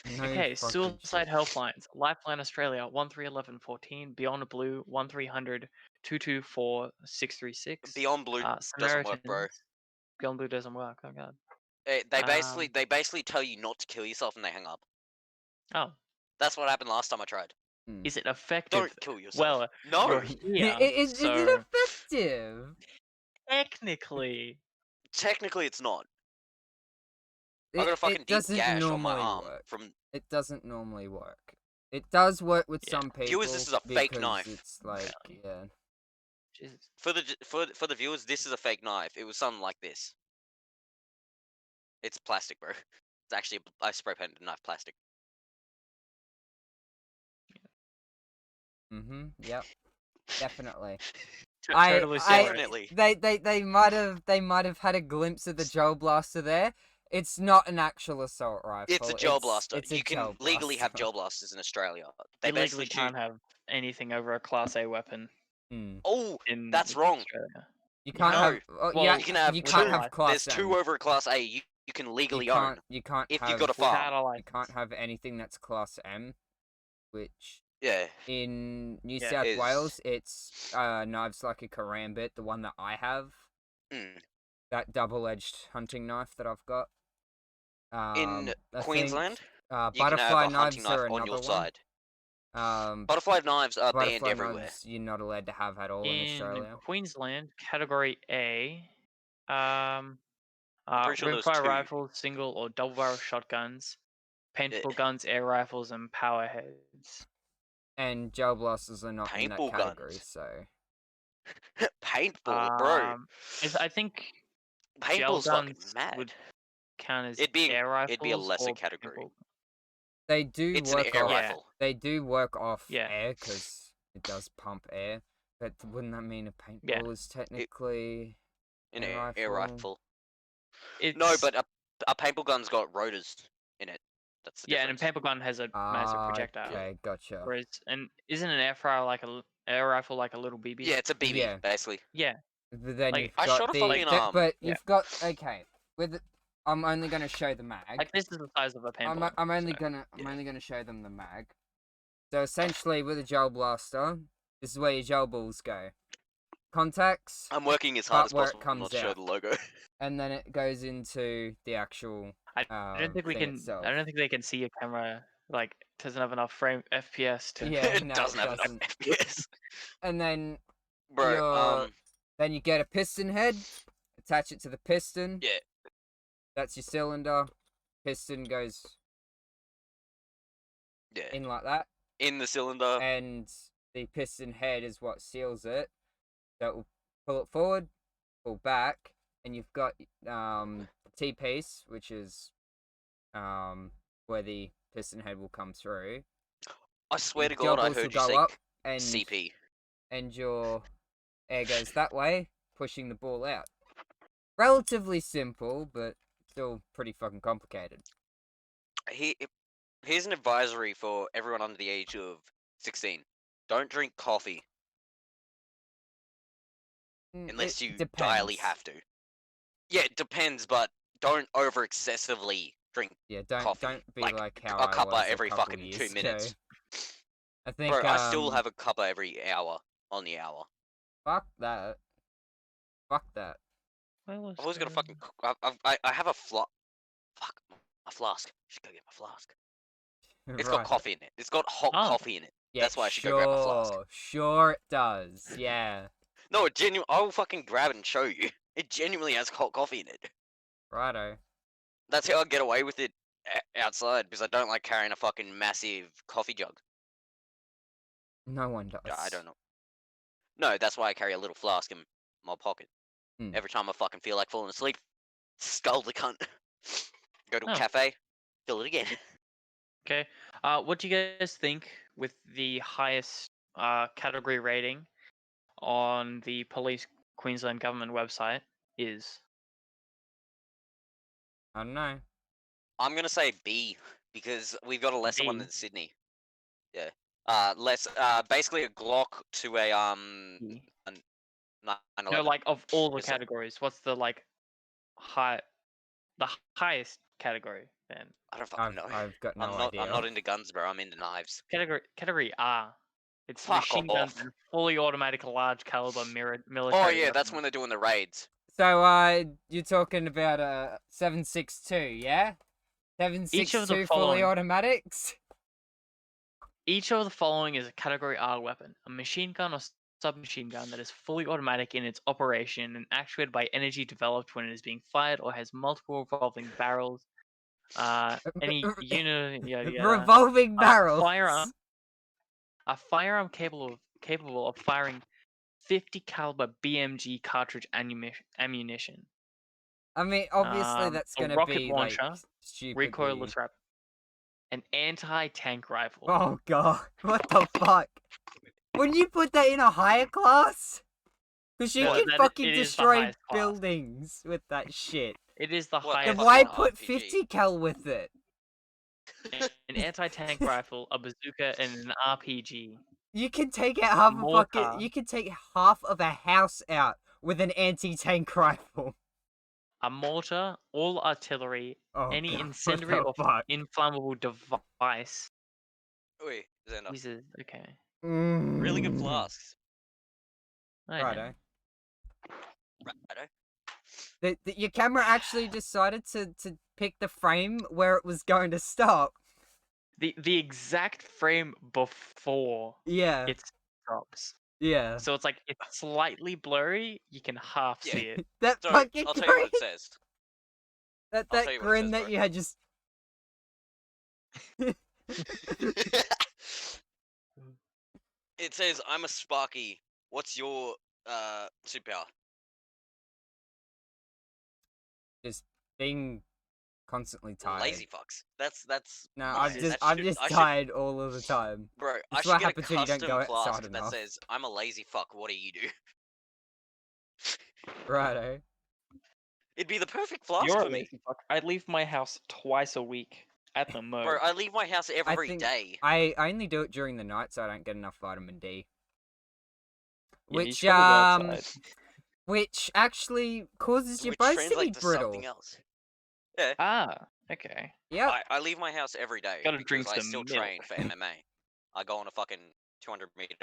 No Okay, fucking suicide shit. helplines. Lifeline Australia 1311 14, Beyond Blue 1300 224 636. Beyond Blue doesn't work, bro. Samaritans. Beyond Blue doesn't work. Oh god. They basically tell you not to kill yourself and they hang up. Oh, That's what happened last time I tried. is it effective? Don't kill yourself. Well, No. you're here, Is it so effective? technically, Technically, it's not. I got a fucking It deep doesn't gash on my normally arm work. from. It doesn't normally work. It does work with Yeah. some people. Viewers, this is a fake because knife. It's like, yeah. Jesus. For the viewers, this is a fake knife. It was something like this. It's plastic, bro. It's actually a spray painted knife, plastic. Yep. Definitely. Totally saw it. Definitely. They might have had a glimpse of the gel blaster there. It's not an actual assault rifle. It's a gel blaster. It's a You can gel legally have blaster. gel blasters in Australia. They You legally basically can't have anything over a Class A weapon Oh, in that's wrong. Australia. You can't No. have. Well, you can have you two. can't have class There's two M. over a Class A. You can legally own. You can't if have, you've got a Without farm. a You license. can't have anything that's class M, which Yeah. in New Yeah. South Is- Wales it's knives like a karambit, the one that I have, Mm. that double-edged hunting knife that I've got. In I Queensland, think, you can have butterfly a hunting knives knife are on another your side. one. Butterfly knives are banned Butterfly everywhere. knives you're not allowed to have at all in In Australia. Queensland, Category A, pretty sure there's rimfire two. rifles, single or double barrel shotguns, paintball guns, air rifles, and power heads. And gel blasters are not in that Paintball category, guns. so Paintball, bro. I think gel Paintball's fucking guns mad. would count as It'd be air rifles. it'd be a lesser or category. paintball. they do It's an work air off. rifle. They do work off Yeah. air because it does pump air. But wouldn't that mean a paintball Yeah. is technically An air air rifle? rifle. It's, No, but a paintball gun's got rotors in it. That's the yeah, and a difference. paintball gun has a massive projectile. Okay, gotcha. Whereas, and isn't an air fryer like air rifle like a little BB? Yeah, it's a BB, Yeah. basically. Yeah. But then Like, you've I got shot a the, fucking, but yeah. you've got with I'm only gonna show the mag. Like this is the size of a paintball. I'm only so, gonna yeah. only gonna show them the mag. So essentially, with a gel blaster, this is where your gel balls go. Contacts, I'm working as hard as where it possible comes not to show out. the logo. and then it goes into the actual. I don't think we thing can. itself. I don't think they can see your camera. Like doesn't have enough frame FPS to. Yeah, it no, doesn't it have enough doesn't. FPS. And then Bro, then you get a piston head, attach it to the piston. Yeah. That's your cylinder. Piston goes yeah. in like that. In the cylinder. And the piston head is what seals it. So it will pull it forward, pull back, and you've got T-piece, which is where the piston head will come through. I swear to Gel God, I balls will heard you go say up, and CP. and your air goes that way, pushing the ball out. Relatively simple, but still pretty fucking complicated. Here's an advisory for everyone under the age of 16. Don't drink coffee unless you direly have to. Yeah, it depends, but don't over excessively drink. Yeah, don't coffee. be Like, like how a I cuppa was every couple fucking years 2 minutes. ago. I think Bro, I still have a cuppa every hour on the hour. Fuck that. Fuck that. I've always got a fucking. I have a Fuck, my flask. Should go get my flask. It's got Right. coffee in it. It's got hot Oh. coffee in it. Yeah, That's why I should go grab my flask. Sure it does. Yeah. No, I will fucking grab it and show you. It genuinely has hot coffee in it. Righto. That's how I get away with it outside, because I don't like carrying a fucking massive coffee jug. No one does. I don't know. No, that's why I carry a little flask in my pocket. Every time I fucking feel like falling asleep, scull the cunt. Go to a cafe, fill it again. Okay. What do you guys think with the highest category rating on the Police Queensland government website is? I don't know. I'm gonna say B, because we've got a lesser one B? than Sydney. Yeah. Basically a Glock to a 911. No, like of all the Pistol. categories, what's the like high? the highest category, then. I don't fucking know. I've got no I'm idea. not into guns, bro. I'm into knives. Category R. It's Fuck machine guns off. and fully automatic large caliber military. Oh yeah, that's weapons. when they're doing the raids. So, you're talking about a 7.62, yeah? 7.62 fully following- automatics? Each of the following is a category R weapon: a machine gun or submachine gun that is fully automatic in its operation and actuated by energy developed when it is being fired or has multiple revolving barrels. Any unit, yada yada. Revolving barrels. A firearm capable of firing 50 caliber BMG cartridge ammunition. I mean, obviously that's a gonna rocket be launcher, like stupidly... recoilless weapon, an anti-tank rifle. Oh god, what the fuck? Wouldn't you put that in a higher class? Because you Well, can that- fucking it is the destroy highest class. buildings with that shit. It is the What the Then highest. fuck why is an put RPG? 50 cal with it? An anti-tank rifle, a bazooka, and an RPG. You can take out half a fucking... Mortar. You can take half of a house out with an anti-tank rifle. A mortar, all artillery, Oh any god, incendiary what or the fuck? inflammable device. Oi, Xander. Jesus, okay. Really good Mm. flasks. I know. Righto. Righto. Your camera actually decided to pick the frame where it was going to stop. The exact frame before Yeah, it stops. yeah. So it's like it's slightly blurry. You can half Yeah. see it. That So fucking I'll tell you what grin, it says. that I'll tell you what it grin says, that bro. you had just... It says, "I'm a Sparky. What's your superpower?" just being constantly tired. Lazy fucks. That's No, mine. I'm That I'm should- just I should- tired all of the time. Bro, I That's should what get a happens when you don't custom go flask outside that enough. says, "I'm a lazy fuck. What do you do?" Righto. It'd be the perfect flask You're for a me. lazy fuck. I leave my house twice a week at the most. Bro, I leave my house every think day. I only do it during the night so I don't get enough vitamin D. Yeah, you Which should probably go outside. which actually causes your Which bones to be translates to brittle. something else. Yeah. Ah, okay. Yep. I leave my house every day Gotta because drink I some still milk. train for MMA. I go on a fucking 200-meter,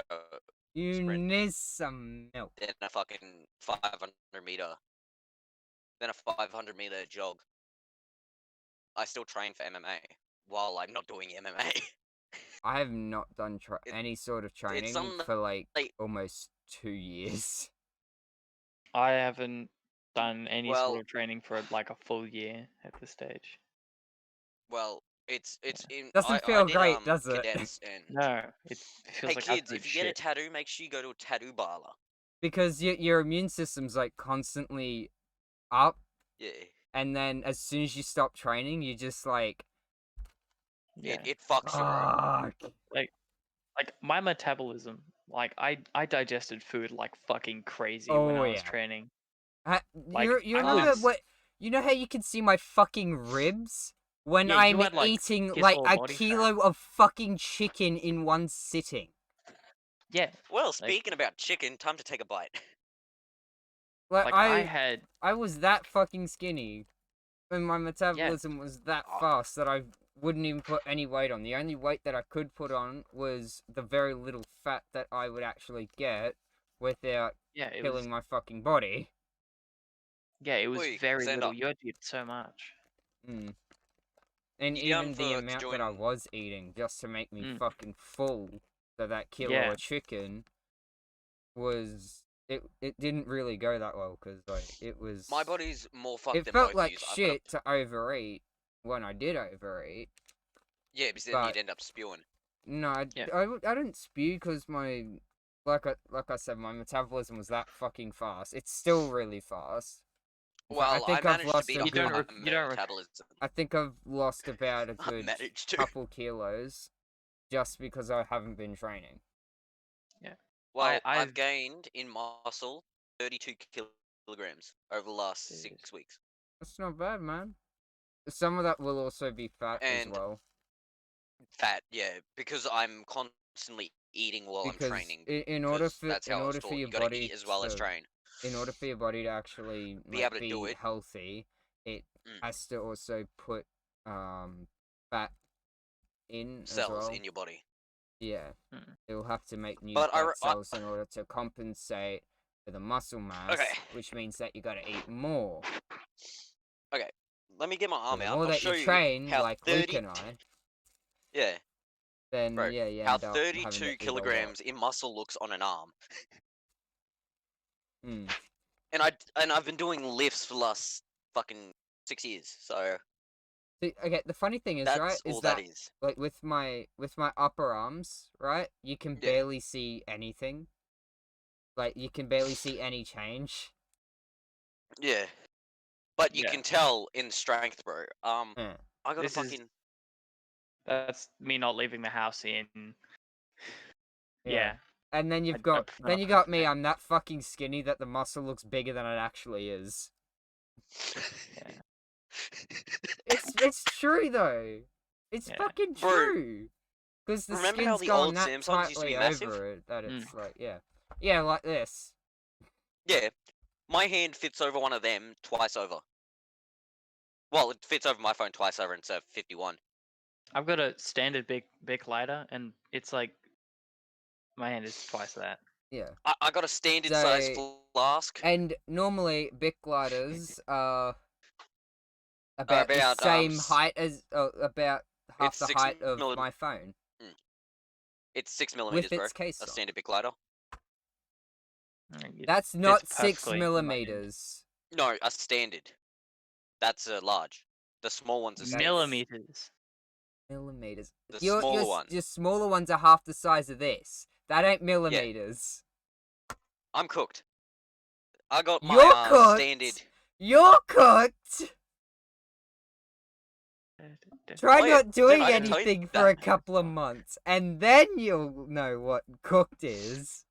You sprint. need some milk. then a fucking 500-meter, then a 500-meter jog. I still train for MMA while I'm not doing MMA. I have not done It- any sort of training something for like like- almost 2 years. I haven't done any Well- sort of training for like a full year at this stage. Well, it's in. Doesn't I feel did, great, does it? cadets and No, it feels hey like kids, absolute if you get a shit. tattoo, make sure you go to a tattoo parlor. Because your immune system's like constantly up, Yeah, and then as soon as you stop training, you just like, Yeah. it fucks you, bro. fuck. Like my metabolism, like I digested food like fucking crazy when Oh, I was yeah. training. You I remember was- what? You know how you can see my fucking ribs when Yeah, you I'm had, like, eating his like whole a body fat. kilo of fucking chicken in one sitting? Yeah, Well, speaking about chicken, time to take a bite. Like, like I had I was that fucking skinny, and my metabolism was that Oh. fast that I wouldn't even put any weight on. The only weight that I could put on was the very little fat that I would actually get without yeah it killing was my fucking body. it was Oi, very stand little. up. You had to eat so much. Mm. And You down even the for amount that I joining- was eating just to make me Mm. fucking full, so that kilo Yeah. of chicken was it didn't really go that well because like it was My body's more fucked it than felt both like yous. I've got shit to overeat when I did overeat. Yeah, because then but- you'd end up spewing. No, Yeah. I didn't spew because my like I said, my metabolism was that fucking fast. It's still really fast. In fact, Well, I think I've managed to lost beat a a You don't good- rec- you don't rec- metabolism. I think I've lost about a I good managed to. couple kilos just because I haven't been training. Well, I've I've- gained in muscle 32 kilograms over the last Jesus. 6 weeks. That's not bad, man. Some of that will also be fat as And well. Fat, yeah, because I'm constantly eating while Because I'm training. in order 'cause for that's how I was for taught. your You gotta body eat as well as to- train. in order for your body to actually Be like, able to do it. healthy, it Mm. has to also put fat in as Cells well. in your body. Yeah, Mm. it will have to make new But fat cells in order to compensate for the muscle mass, Okay. which means that you gotta eat more. Okay, let me get my So arm the out. more I'll that show you you train, how like Luke 30. and I, Yeah, then bro. yeah, you How end up having to 32 eat a lot. kilograms in muscle looks on an arm. Mm. And I've been doing lifts for the last fucking 6 years. So See, okay, the funny thing is, right, that's is all that that is. like with my upper arms, right, you can Yeah. barely see anything. Like you can barely see any change. Yeah. But you Yeah. can tell in strength, bro. Yeah. I got a This is- fucking That's me not leaving the house in. Yeah. And then I you've got prefer you not got to me. say. I'm that fucking skinny that the muscle looks bigger than it actually is. Yeah. It's true though. It's Yeah. fucking Bro, true. Because the remember how skin's the gone old that Samsungs used to be tightly massive? over it that it's like yeah, like this. Yeah, my hand fits over one of them twice over. Well, it fits over my phone twice over instead of 51. I've got a standard big lighter, and it's like my hand is twice that. Yeah. I got a standard size flask. And normally Bic lighters are about the about, same height as about half it's the 6 height of millim- my phone. It's 6 millimeters, With bro. its case A on. standard big lighter. That's not 6 millimeters. No, a standard. That's a large. The small ones are standard. Millimeters. Millimeters. The smaller one. Your smaller ones are half the size of this. That ain't millimeters. I'm cooked. I got You're my cooked. standard. You're cooked. Try Oh, yeah. not doing Did I tell you anything that? for a couple of months, and then you'll know what cooked is.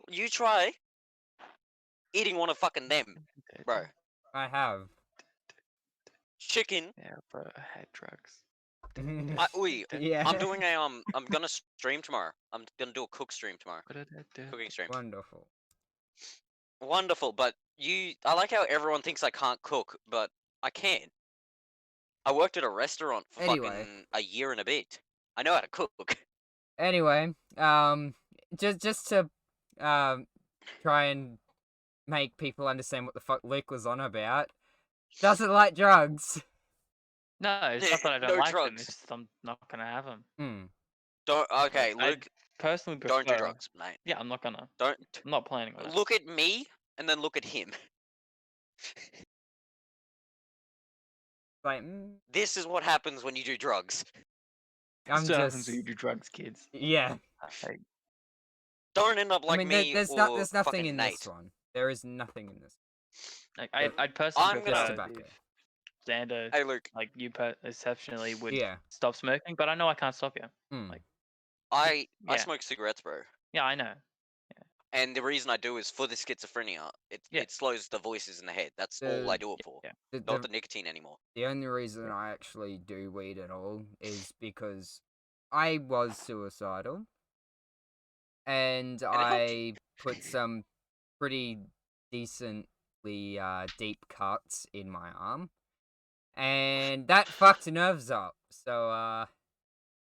You try eating one of fucking them, bro. I have. Chicken. Yeah, bro. I had drugs. Yeah. I'm doing a I'm gonna stream tomorrow. I'm gonna do a cook stream tomorrow. Cooking stream. Wonderful. Wonderful, but I like how everyone thinks I can't cook, but I can. I worked at a restaurant for Anyway. fucking a year and a bit. I know how to cook. Anyway, just to try and make people understand what the fuck Luke was on about. Doesn't like drugs. No, it's not that I don't No like them. drugs. It's just I'm not gonna have them. Okay, I Luke, personally prefer. don't do drugs, mate. Yeah, I'm not gonna. Don't I'm not planning on it. look at me and then look at him. Like, This is what happens when you do drugs. I'm This happens just when you do drugs, kids. yeah. Like, Don't end up like I mean, me there's or there's nothing fucking in Nate. this one. There is nothing in this. I'd personally I'm prefer Just gonna- tobacco. if Xander, Hey, Luke, like you exceptionally would Yeah. stop smoking, but I know I can't stop you. Mm. Like- I Yeah. smoke cigarettes, bro. Yeah, I know. And the reason I do is for the schizophrenia. Yeah. It slows the voices in the head. That's all I do it for. Yeah. Not the nicotine anymore. The only reason I actually do weed at all is because I was suicidal, and it helped I put some pretty decently deep cuts in my arm, and that fucked nerves up. So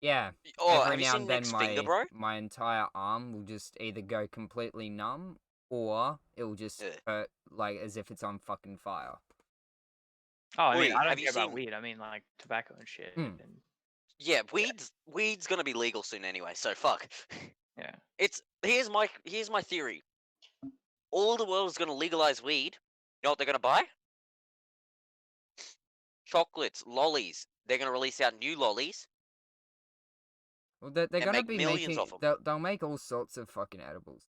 yeah, Oh, every have you now seen and then Nick's finger, bro? my entire arm will just either go completely numb or it will just Yeah. hurt like as if it's on fucking fire. Oh, I mean, Wait, I don't have you care about seen- weed. I mean, like tobacco and shit. Mm. And Yeah, weed's gonna be legal soon anyway. So fuck. yeah. Here's my theory. All the world is gonna legalize weed. You know what they're gonna buy? Chocolates, lollies. They're gonna release out new lollies. Well, they're And gonna make be millions making. of 'em. They'll make all sorts of fucking edibles.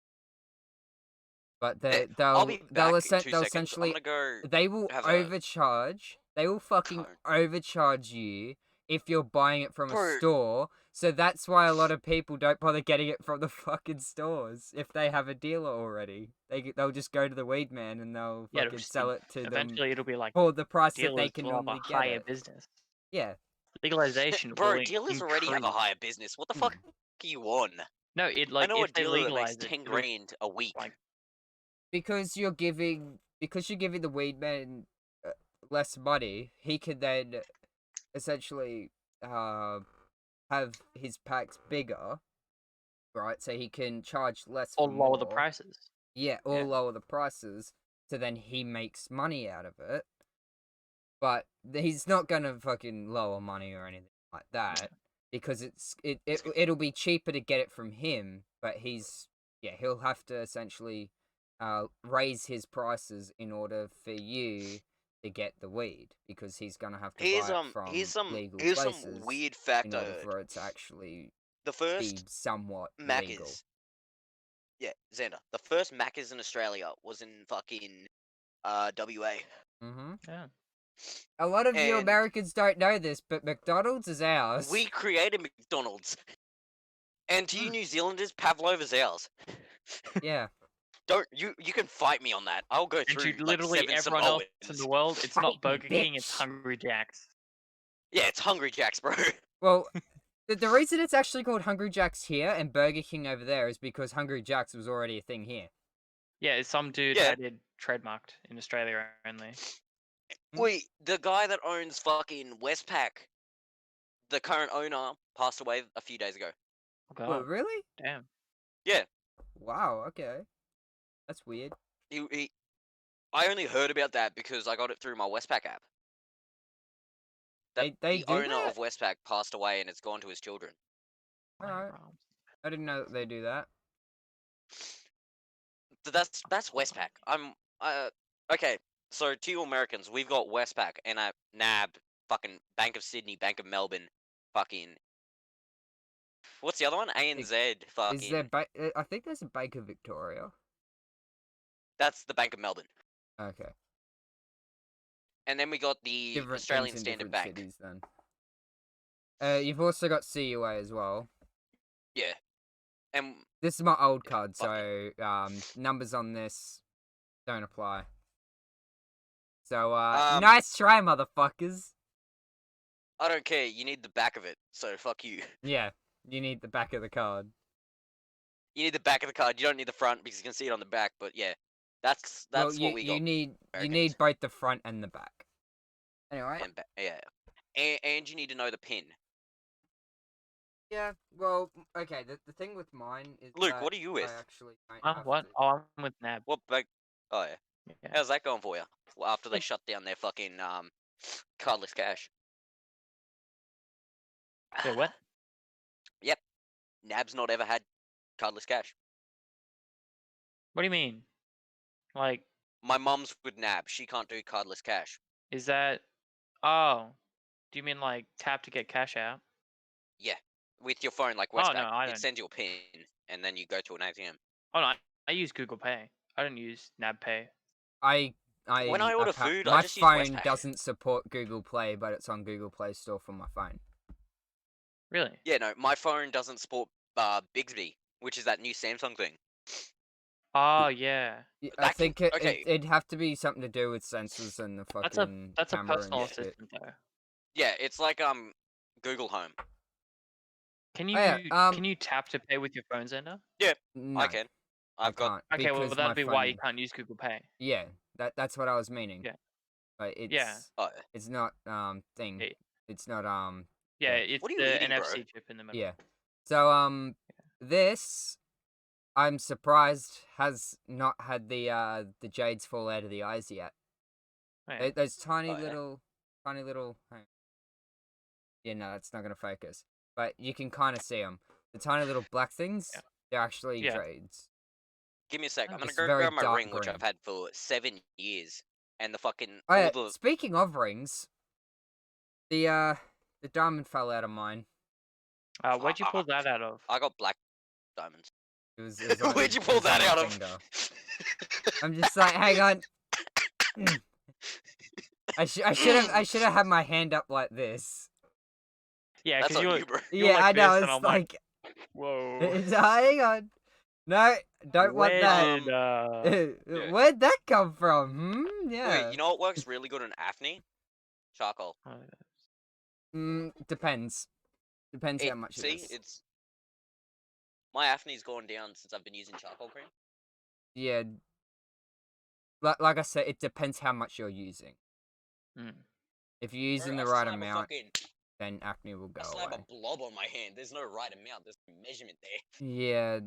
But Yeah, they'll I'll be back in 2 they'll seconds. I'm essentially gonna go. they will have a overcharge. They will fucking cone. overcharge you if you're buying it from a Bro. store. So that's why a lot of people don't bother getting it from the fucking stores if they have a dealer already. They'll just go to the weed man and they'll Yeah, it'll fucking just sell be- it to them Eventually, it'll be like for the price that they dealers can will have normally a get higher it. business. Yeah. Legalization, Bro, will dealers already have a increase- higher business. What the Hmm. fuck are you on? No, it like I know a if they dealer that legalize makes it, 10 it'll- grand a week. like- Because you're giving the weed man less money, he could then essentially have his packs bigger, right? So he can charge less Or for lower the more. prices. Yeah, or Yeah. lower the prices, so then he makes money out of it. But he's not gonna fucking lower money or anything like that because it'll be cheaper to get it from him. But he'll have to essentially raise his prices in order for you to get the weed because he's gonna have to buy it from legal here's some places weird fact in I order heard. for it to actually The be first somewhat legal. Macca's. Yeah, Xander. The first Macca's in Australia was in fucking WA. Mm-hmm. Yeah. A lot of you And Americans don't know this, but McDonald's is ours. we created McDonald's. And to you New Zealanders, Pavlov is ours. Yeah. Don't you can fight me on that. I'll go And through to like literally 7 everyone else in Samoans. the world, it's Fight not me, Burger King, it's bitch. Hungry Jack's. Yeah, it's Hungry Jack's, bro. Well, the reason it's actually called Hungry Jack's here and Burger King over there is because Hungry Jack's was already a thing here. Yeah, some dude Yeah. had it trademarked in Australia only. Wait, the guy that owns fucking Westpac, the current owner, passed away a few days ago. Oh, God. Well, really? Damn. Yeah. Wow, okay. That's weird. I only heard about that because I got it through my Westpac app. That They the do owner that? of Westpac passed away and it's gone to his children. Alright. I didn't know that they do that. That's Westpac. Okay. So to you Americans, we've got Westpac and NAB, fucking Bank of Sydney, Bank of Melbourne, fucking. What's the other one? ANZ, fucking. Is there I think there's a Bank of Victoria. That's the Bank of Melbourne. Okay. And then we got the Different Australian things in Standard different Bank. cities then. You've also got CUA as well. Yeah. And This is my old card, fuck so numbers on this don't apply. So Um, nice try, motherfuckers. I don't care. You need the back of it, so fuck you. Yeah, you need the back of the card. You need the back of the card. You don't need the front because you can see it on the back. But yeah, that's Well, what we got. you need Americans. both the front and the back. Anyway. Yeah, and you need to know the pin. Yeah. Well, okay. The thing with mine is Luke, that what are you with? I actually don't have What? to- Oh, I'm with NAB. What bag? Oh yeah. Yeah. How's that going for you? Well, after they shut down their fucking cardless cash. Wait, what? Yep. NAB's not ever had cardless cash. What do you mean? Like, My mum's with NAB. She can't do cardless cash. is that? Oh, do you mean like tap to get cash out? Yeah. With your phone, like Oh, Westpac, no, I it don't. sends you a pin, and then you go to an ATM. Oh no, I use Google Pay. I don't use NAB Pay. When I order food, I my just use phone Westpac. doesn't support Google Play, but it's on Google Play Store for my phone. Really? Yeah, no, my phone doesn't support Bixby, which is that new Samsung thing. Oh yeah. I That think can- okay. it'd have to be something to do with sensors and the fucking That's a camera personal and shit. assistant though. Yeah, it's like Google Home. Can you Oh, yeah, can you tap to pay with your phone, Xander? No, I can. I've got. can't, Okay, well because that'd my be why you phone- can't use Google Pay. Yeah, that's what I was meaning. Yeah. But it's Yeah. Oh, it's not thing. Yeah. It's not Yeah, Yeah. it's What are the you eating, bro? NFC chip in the middle. yeah. So this I'm surprised has not had the jades fall out of the eyes yet. Yeah. Those tiny Oh, yeah? little hang on. Yeah, no, it's not gonna focus. But you can kind of see them. The tiny little black things, Yeah. they're actually Yeah. jades. Give me a sec. I'm gonna It's go very grab my dark ring, which green. I've had for 7 years, and the fucking Oh, yeah, all the. speaking of rings, the diamond fell out of mine. Where'd you pull that out of? I got black diamonds. It was on- Where'd you it pull was on that my out of? finger. I'm just like, hang on. I should have had my hand up like this. Yeah, That's because on you you, bro. you're Yeah, like I know. this, and It's I'm like, whoa. hang on. No, don't want Where that. did, Yeah. Where'd that come from? Yeah. Wait, you know what works really good on Afni? Charcoal. Depends. Depends how much See, it is. it's my Afni's gone down since I've been using charcoal cream. Yeah. Like I said, it depends how much you're using. Mm. If you're using Bro, the I right slap a amount, fucking, then acne will go I slap away. a blob on my hand. There's no right amount. There's no measurement there. Yeah,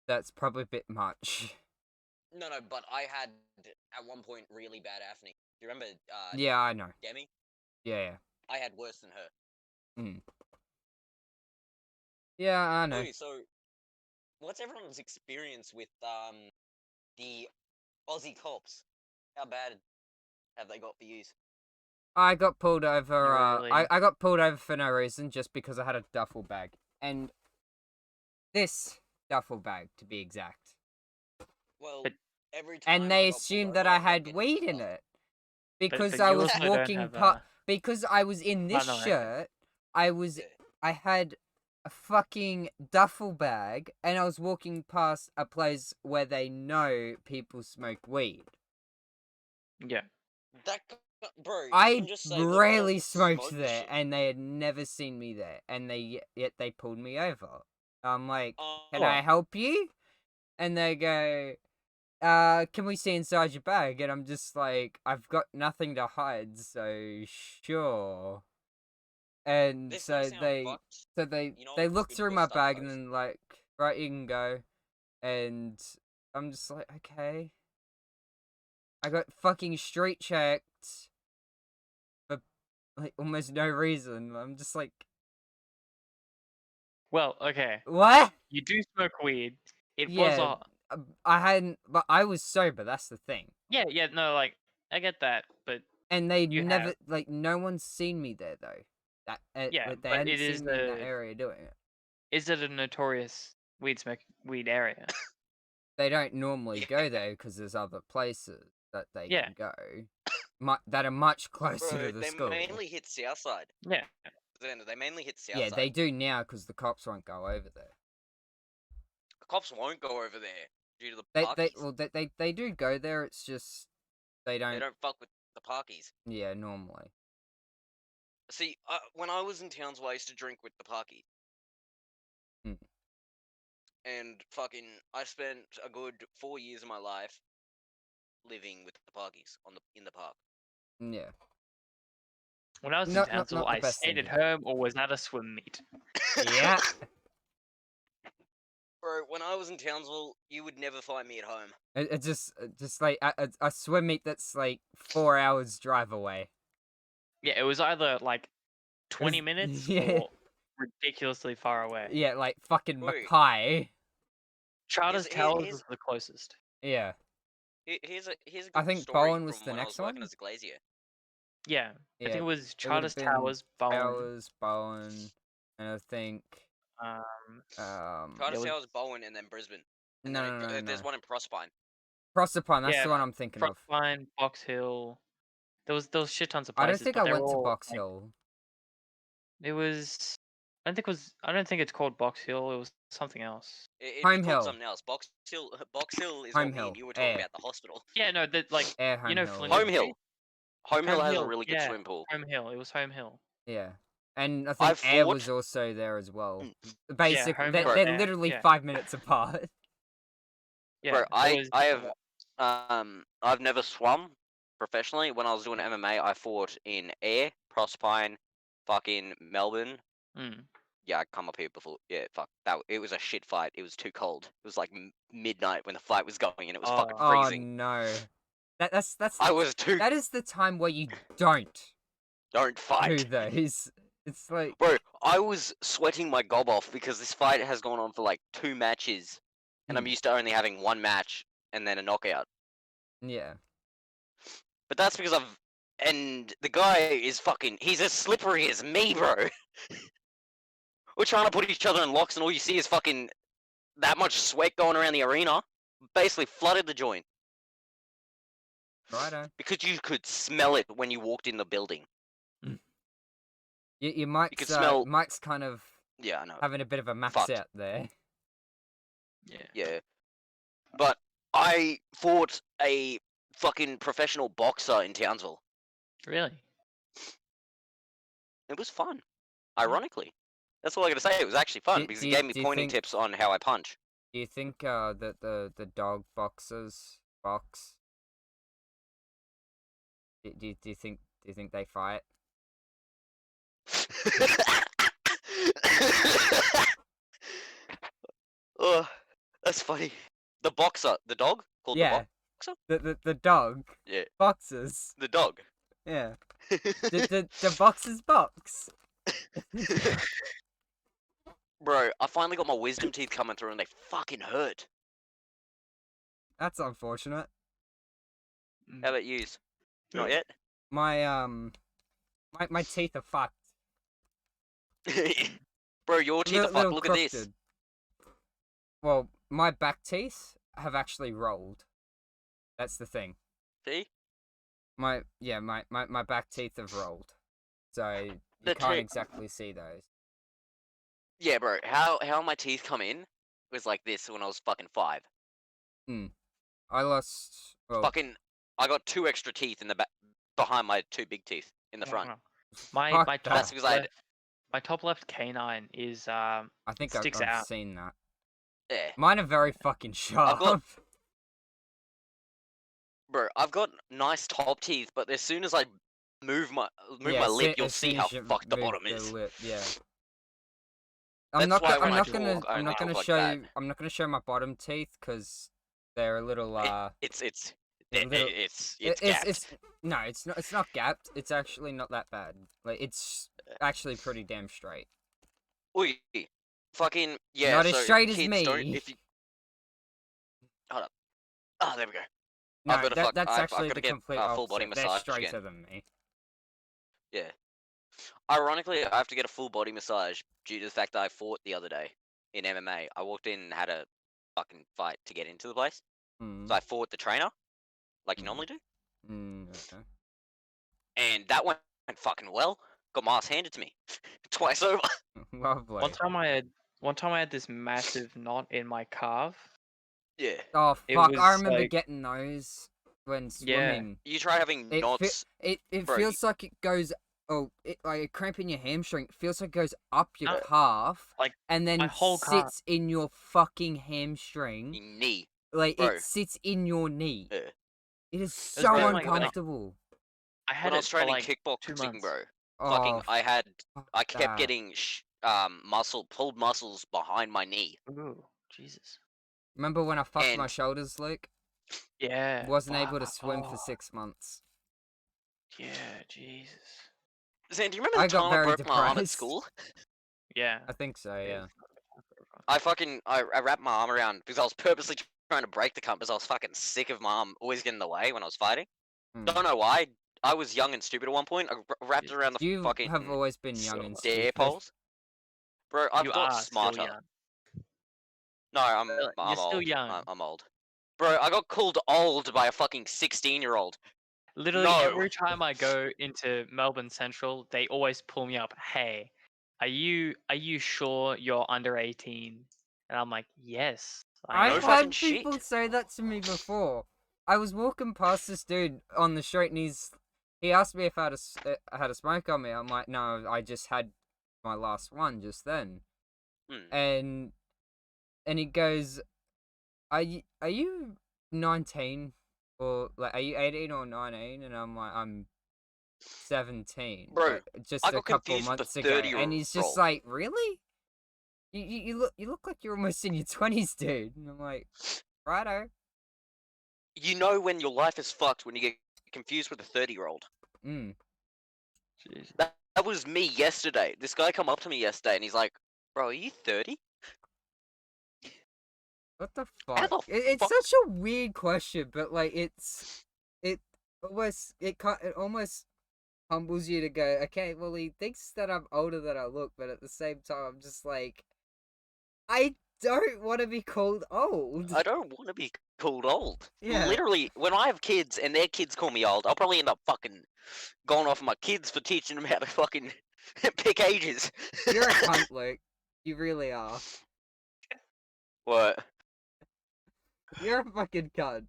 that's probably a bit much. No, but I had at one point really bad acne. Do you remember Yeah, I know. Demi? Yeah, I had worse than her. yeah. Yeah, I know. Oi, so what's everyone's experience with the Aussie cops? How bad have they got for yous? I got pulled over. Really? I got pulled over for no reason, just because I had a duffel bag, and this duffel bag, to be exact. Well, But- every time And I they got pulled assumed over, that I I got had getting weed in fucked. it because but I you was also don't walking have because I was in this no, okay. shirt. Yeah. I had a fucking duffel bag, and I was walking past a place where they know people smoke weed. Yeah. That bro, you I can just say, look, I rarely don't smoked smoke there, shit. and they had never seen me there, and yet they pulled me over. I'm like, can What? I help you? And they go, can we see inside your bag? And I'm just like, I've got nothing to hide, so sure. And This so may sound fucked. You know, they it's look good through for my a bag start and post. then like, right, you can go. And I'm just like, okay. I got fucking street checked for like almost no reason. I'm just like, Well, okay. what? You do smoke weed. It was Yeah, a I hadn't, but I was sober. That's the thing. yeah. No, like I get that, but And they you never have like no one's seen me there though. yeah. Like they But hadn't it is seen me in that area doing it. is it a notorious weed area? They don't normally Yeah. go there because there's other places that they Yeah. can go, that are much closer Bro, to the they school. mainly hit Southside. Yeah. They mainly hit Southside. Yeah, they do now because the cops won't go over there. The cops won't go over there due to the parkies. They do go there. It's just they They don't. don't fuck with the parkies. Yeah, normally. See, when I was in Townsville, I used to drink with the parkies. Hmm. And fucking, I spent a good 4 years of my life living with the parkies in the park. Yeah. When I was in Not Townsville, the I best thing stayed to at home or was at a swim meet. Yeah. Bro, when I was in Townsville, you would never find me at home. It's just like a swim meet that's like 4 hours drive away. Yeah, it was either like 20 was- minutes yeah. or ridiculously far away. Yeah, like fucking Wait. Mackay. Charters Here's- Towers here's- was the closest. Yeah. Here's a good I think story Bowen was from the when I next was working one. as a glazier. Yeah, I think Yeah, it was it would've Charters been Towers, Bowen. Towers, Bowen, and I think Um, Charters was- Towers, Bowen, and then Brisbane. And no, then no, no, there's no. one in Proserpine. Proserpine, that's Yeah, the one I'm thinking of. Frontline, Box Hill. There was shit tons of I places. don't think but I they went were to all, Box like, Hill. It was. I don't think it's called Box Hill. It was something else. It'd Home be Hill. called something else. Box Hill is Home what me Hill, and you were talking Air. about, the hospital. Yeah, no, that like Air Home you know Hill. Flinders Home Hill. Street? Home Hill Home has Hill, a really good yeah. swim pool. Home Hill. It was Home Hill. Yeah. And I I think Air fought- was also there as well. Mm. Basically, Home they're, Hill they're and Air, literally yeah. 5 minutes apart. Yeah, Bro, it was, I have I've never swum professionally. When I was doing MMA, I fought in Air, Proserpine, fucking Melbourne. Mm. Yeah, I come up here before. Yeah, fuck that. It was a shit fight. It was too cold. It was like midnight when the fight was going, and it was fucking Oh. freezing. Oh no. That's I was too. that is the time where you don't Don't do fight, those. It's like bro. I was sweating my gob off because this fight has gone on for like 2 matches, and I'm Hmm. used to only having 1 match and then a knockout. yeah. But that's because and the guy is fucking. He's as slippery as me, bro. We're trying to put each other in locks, and all you see is fucking that much sweat going around the arena. Basically flooded the joint Righto. because you could smell it when you walked in the building. Your Mike's could smell- Mike's kind of Yeah, I know. having a bit of a max Fucked. out there. Yeah. Yeah. But I fought a fucking professional boxer in Townsville. Really? It was fun. Ironically. That's all I gotta say. It was actually fun Do- because do he you- gave me do you pointing think- tips on how I punch. Do you think that the dog boxers box? Do you think Do you think they fight? Oh, that's funny. The boxer, the dog called Yeah. the boxer. The dog Yeah, boxes. the dog. Yeah. The boxes box. Bro, I finally got my wisdom teeth coming through, and they fucking hurt. That's unfortunate. How about yous? Not yet. My my teeth are fucked. Bro, your teeth are fucked. Little Look at this. crooked. Well, my back teeth have actually rolled. That's the thing. See? My back teeth have rolled. So you The can't tri- exactly see those. Yeah, bro. How my teeth come in was like this when I was fucking 5. I lost. Well, Fucking, I got 2 extra teeth in the back behind my 2 big teeth in the front. My fuck my that. top That's because I had, my top left canine is I think I've sticks out. seen that. yeah, Mine are very fucking sharp. got- bro. I've got nice top teeth, but as soon as I move my lip, you'll as see soon how as you fucked the move bottom is. lip, yeah. That's why when I I'm talk, I only not gonna talk like show that. you. I'm not gonna show my bottom teeth because they're a little It's they're a little- it's gapped. no, it's not gapped. It's actually not that bad. Like it's actually pretty damn straight. Oi, fucking yeah. Not so as straight as kids, don't, me. if you... Hold up. Oh, there we go. No, I've got to that's I've actually got the to get complete full body opposite. They're massage straighter again. than me. Yeah. Ironically, I have to get a full body massage due to the fact that I fought the other day in MMA. I walked in and had a fucking fight to get into the place. Mm. So I fought the trainer, like you Mm. normally do, Okay. and that went fucking well. Got my ass handed to me twice over. Lovely. One time I had this massive knot in my calf. Yeah. Oh It fuck! I was, remember like- getting those when Yeah. swimming. You try having It knots. it Bro, feels like it goes. Oh, like a cramp in your hamstring. It feels like it goes up your No, calf, like, and then my whole calf. sits in your fucking hamstring. Your knee. Like Bro. it sits in your knee. Yeah. It is was so very, like, uncomfortable. I had When I it was for training like 2 kickboxing, months. bro, Oh, fucking, fuck I kept that. getting pulled muscles behind my knee. Ooh, Jesus. Remember when I fucked my And- shoulders, Luke? Yeah. Wasn't able to fuck, swim for oh, 6 months. Yeah, Jesus. Zan, do you remember I the got time I very broke my arm at depressed. school? Yeah. I think so, yeah. I wrapped my arm around because I was purposely trying to break the cunt because I was fucking sick of my arm always getting in the way when I was fighting. Hmm. Don't know why. I was young and stupid at one point. I wrapped it around the You fucking have always been young So and stair stupid. poles. Bro, I've You got are smarter. still young. No, I'm You're still old. young. I'm old. Bro, I got called old by a fucking 16-year-old. Literally No. every time I go into Melbourne Central, they always pull me up. Hey, are you sure you're under 18? And I'm like, yes. I I've No am." fucking had people shit. say that to me before. I was walking past this dude on the street and he asked me if I had a smoke on me. I'm like, no, I just had my last one just then. Hmm. And he goes, are you 19 or like are you 18 or 19? And I'm like, I'm 17. Bro, like, just I a got couple confused with months a ago. And he's just 30-year-old. like, really? You look like you're almost in your 20s, dude. And I'm like, righto. You know when your life is fucked when you get confused with a 30-year-old. Mm. Jesus. That was me yesterday. This guy come up to me yesterday and he's like, "Bro, are you 30?" What the How fuck? the It's fuck? such a weird question, but like it almost humbles you to go, okay, well he thinks that I'm older than I look, but at the same time I'm just like, I don't want to be called old. I don't want to be called old. Yeah. Literally, when I have kids and their kids call me old, I'll probably end up fucking going off my kids for teaching them how to fucking pick ages. You're a cunt, Luke. You really are. What? You're a fucking cunt.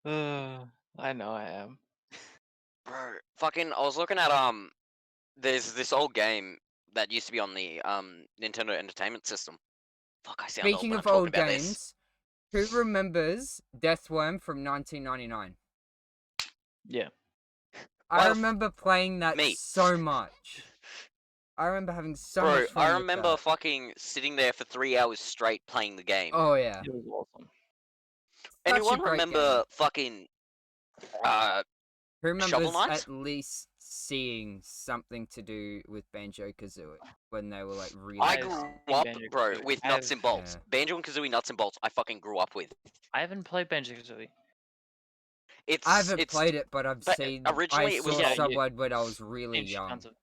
I know I am. Bro, fucking, I was looking at, there's this old game that used to be on the, Nintendo Entertainment System. Fuck, I sound old Speaking when I'm of talking old about this. games, who remembers Deathworm from 1999? Yeah. I Well, remember playing that me. so much. I remember having so Bro, much fun I with remember that. fucking sitting there for 3 hours straight playing the game. Oh yeah. It was awesome. Such a Anyone great remember game. fucking Who Shovel remembers Knight? at least seeing something to do with Banjo-Kazooie when they were like really I I've grew seen up, Banjo-Kazooie. bro, with nuts and bolts. Yeah. Banjo and Kazooie nuts and bolts. I fucking grew up with. I haven't played Banjo-Kazooie. I haven't It's played it, but I've but seen. originally I it was saw Yeah, an old- you- Subway when I was really seen shit young. tons of-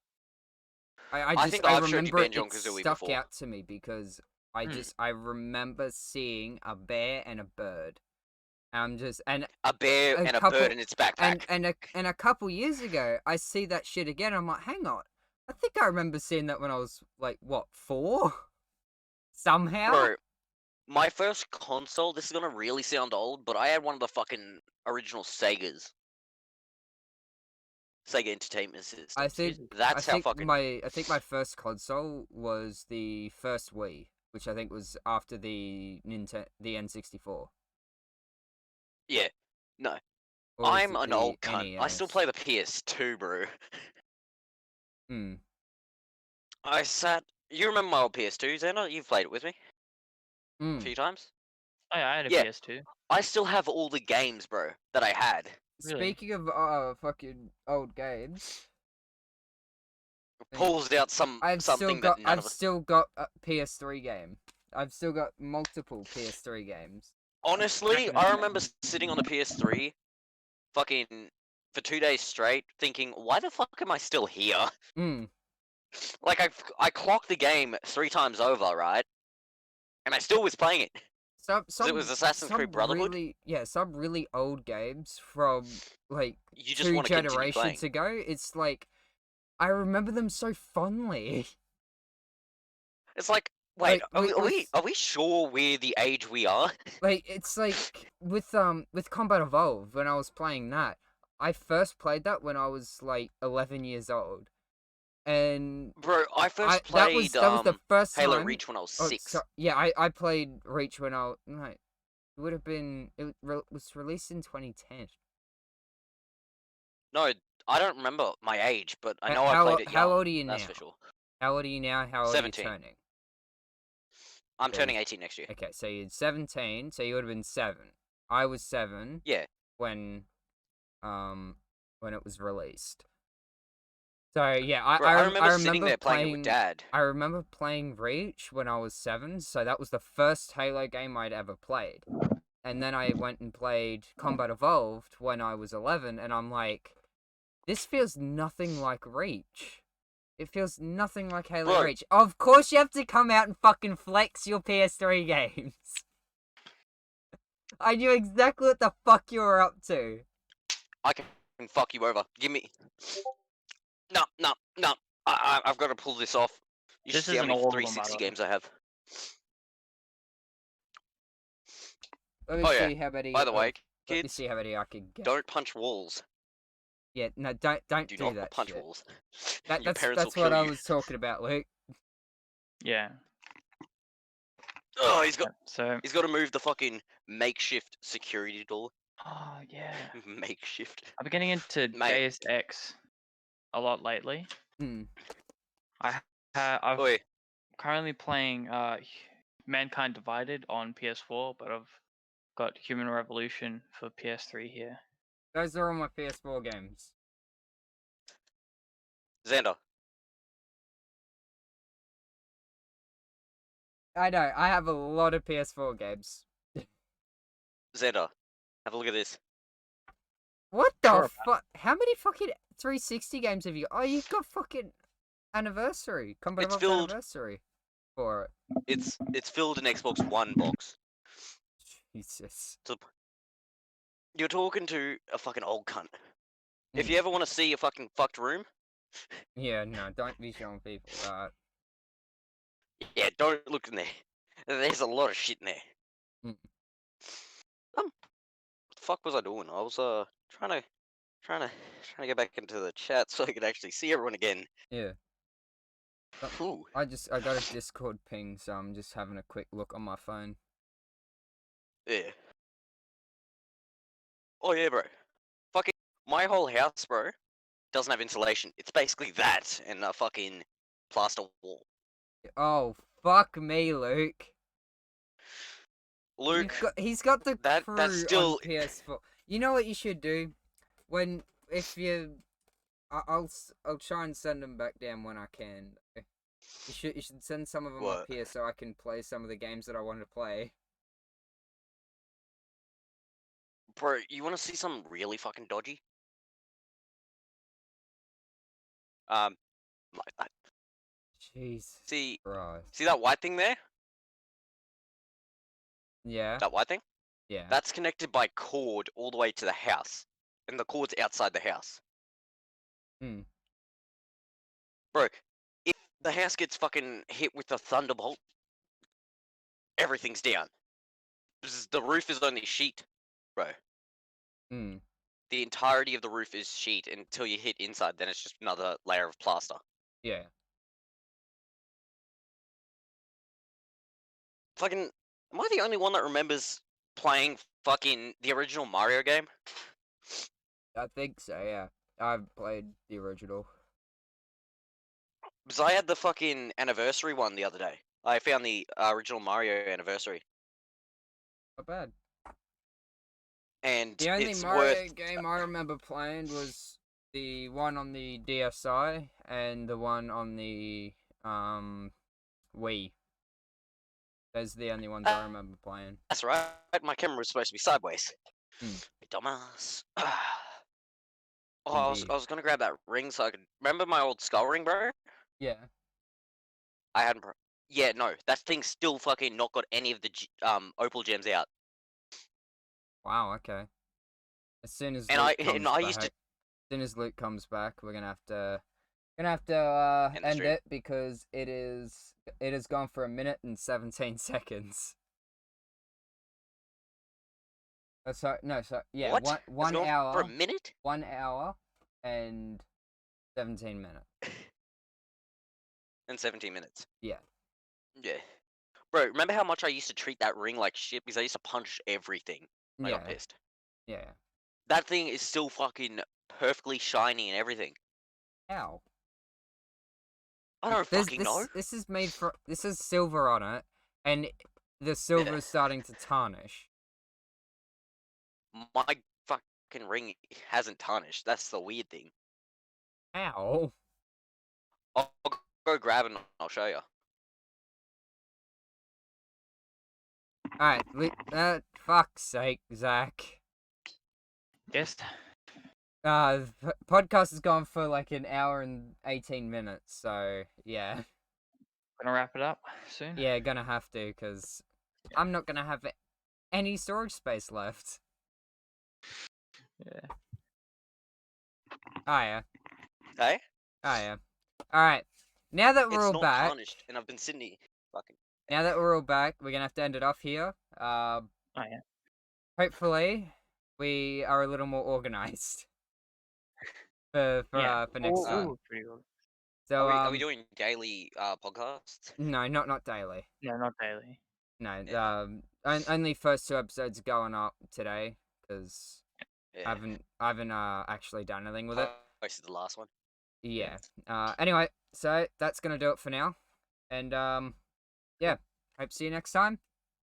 I think I've showed you remember Banjo it and Kazooie stuck before. out to me because Hmm. I remember seeing a bear and a bird. I'm just and A bear a and a couple- bird in its backpack. and a couple years ago, I see that shit again. I'm like, hang on, I think I remember seeing that when I was like, what, 4? Somehow. Bro, my first console, this is gonna really sound old, but I had one of the fucking original Segas. Sega Entertainment System. I think That's I how think fucking... I think my first console was the first Wii, which I think was after the N64. Yeah. No. Or was I'm it an the old cunt. I still NES? play the PS2, bro. Hmm. I sat... You remember my old PS2, Xander? You've played it with me a Hmm. few times? Oh, yeah, I had a Yeah. PS2. I still have all the games, bro, that I had. Really? Speaking of fucking old games, Pulls out something that none I've of us... still got a PS3 game. I've still got multiple PS3 games. Honestly, I remember sitting on the PS3, fucking, for 2 days straight, thinking, why the fuck am I still here? Hmm. Like, I clocked the game 3 times over, right? And I still was playing it. Some it was Assassin's Creed Brotherhood? Some really old games from like You just 2 want to continue playing. generations ago. It's like I remember them so fondly. It's like, wait, Like, are we sure we're the age we are? Like it's like with Combat Evolved when I was playing that. I first played that when I was like 11 years old. And Bro, I first played that was the first Halo time. Reach when I was Oh, 6. yeah, I played Reach when I no, it would have been was released in 2010. No, I don't remember my age, but I H- know I how played o- it young. how old are you That's now? for sure. How old are you now? How old 17. are you turning? I'm Okay. turning 18 next year. Okay, so you're 17, so you would have been 7. I was 7 Yeah. when it was released. So yeah, Bro, I remember sitting there playing it with Dad. I remember playing Reach when I was 7, so that was the first Halo game I'd ever played. And then I went and played Combat Evolved when I was 11, and I'm like, this feels nothing like Reach. It feels nothing like Halo Bro. Reach. Of course you have to come out and fucking flex your PS3 games. I knew exactly what the fuck you were up to. I can fuck you over. Give me... No. I've got to pull this off. You should This see how isn't many all of them, by 360 the way. games I have. Let me Oh, yeah. see how many. By the way, let me kids, see how many I can get. don't punch walls. Yeah, no, don't Do do not that punch shit. walls. That, Your parents that's will what kill I you. was talking about, Luke. Yeah. Oh, he's got So. to move the fucking makeshift security door. Oh yeah. Makeshift. I've been getting into Mate. Deus Ex a lot lately. Hmm. I'm Oi, currently playing Mankind Divided on PS4, but I've got Human Revolution for PS3 here. Those are all my PS4 games. Xander. I know, I have a lot of PS4 games. Xander. Have a look at this. What the Sure. fuck? How many fucking 360 games have you got? Oh, you've got fucking Anniversary. Combat It's Evolved filled- Anniversary for it. It's filled an Xbox One box. Jesus. You're talking to a fucking old cunt. If Mm. you ever want to see a fucking fucked room, Yeah, no, don't be showing people that. yeah, don't look in there. There's a lot of shit in there. Mm. What the fuck was I doing? I was trying to get back into the chat so I could actually see everyone again. Yeah. Ooh. I got a Discord ping, so I'm just having a quick look on my phone. Yeah. Oh yeah, bro. Fucking my whole house, bro, doesn't have insulation. It's basically that and a fucking plaster wall. Oh, fuck me, Luke. Luke, He's got the that's crew still. on PS4. You know what you should do? If you... I'll try and send them back down when I can. You should send some of them up What? here so I can play some of the games that I want to play. Bro, you want to see something really fucking dodgy? Like that. Jeez. See Christ. that white thing there? Yeah. That white thing? Yeah. That's connected by cord all the way to the house, and the cord's outside the house. Hmm. Bro, if the house gets fucking hit with a thunderbolt, everything's down. The roof is only sheet, bro. Hmm. The entirety of the roof is sheet until you hit inside, then it's just another layer of plaster. Yeah. Fucking, am I the only one that remembers playing fucking the original Mario game? I think so, yeah. I've played the original. Because I had the fucking anniversary one the other day. I found the original Mario anniversary. Not bad. And The only it's Mario worth... game I remember playing was the one on the DSi and the one on the Wii. Those are the only ones I remember playing. That's right. My camera was supposed to be sideways. Hmm. Dumbass. I Indeed. was gonna grab that ring so I could... Remember my old skull ring, bro? Yeah. I hadn't... Yeah, no. That thing's still fucking not got any of the opal gems out. Wow, okay. As soon as And Luke I comes used back, to... as soon as Luke comes back, we're gonna have to end stream. it because it has gone for 1 minute and 17 seconds. Sorry, yeah, What? one It's gone hour for a minute? 1 hour and 17 minutes. And 17 minutes. Yeah. Yeah. Bro, remember how much I used to treat that ring like shit? Because I used to punch everything when I got Yeah. pissed. Yeah. That thing is still fucking perfectly shiny and everything. How? I don't fucking know. This is made for... This has silver on it, and the silver is starting to tarnish. My fucking ring hasn't tarnished. That's the weird thing. How? I'll go grab it and I'll show you. Alright, fuck's sake, Zach. Yes. Podcast has gone for like 1 hour and 18 minutes, so yeah. Gonna wrap it up soon. Yeah, gonna have to, because I'm not gonna have any storage space left. Yeah. Oh yeah. Hey? Oh yeah. Alright. Now that we're It's all not back, tarnished, and I've been sitting here fucking... now that we're all back, we're gonna have to end it off here. Oh yeah. Hopefully, we are a little more organized for next Ooh, time. ooh, pretty good. So are we doing daily podcasts? No, not daily. No, not daily. No, Yeah. only first 2 episodes are going up today because Yeah. I haven't actually done anything with it. Posted the last one. Yeah. Anyway, so that's gonna do it for now, and yeah. Hope to see you next time,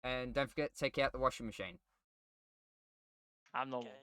and don't forget to take out the washing machine. I'm normal.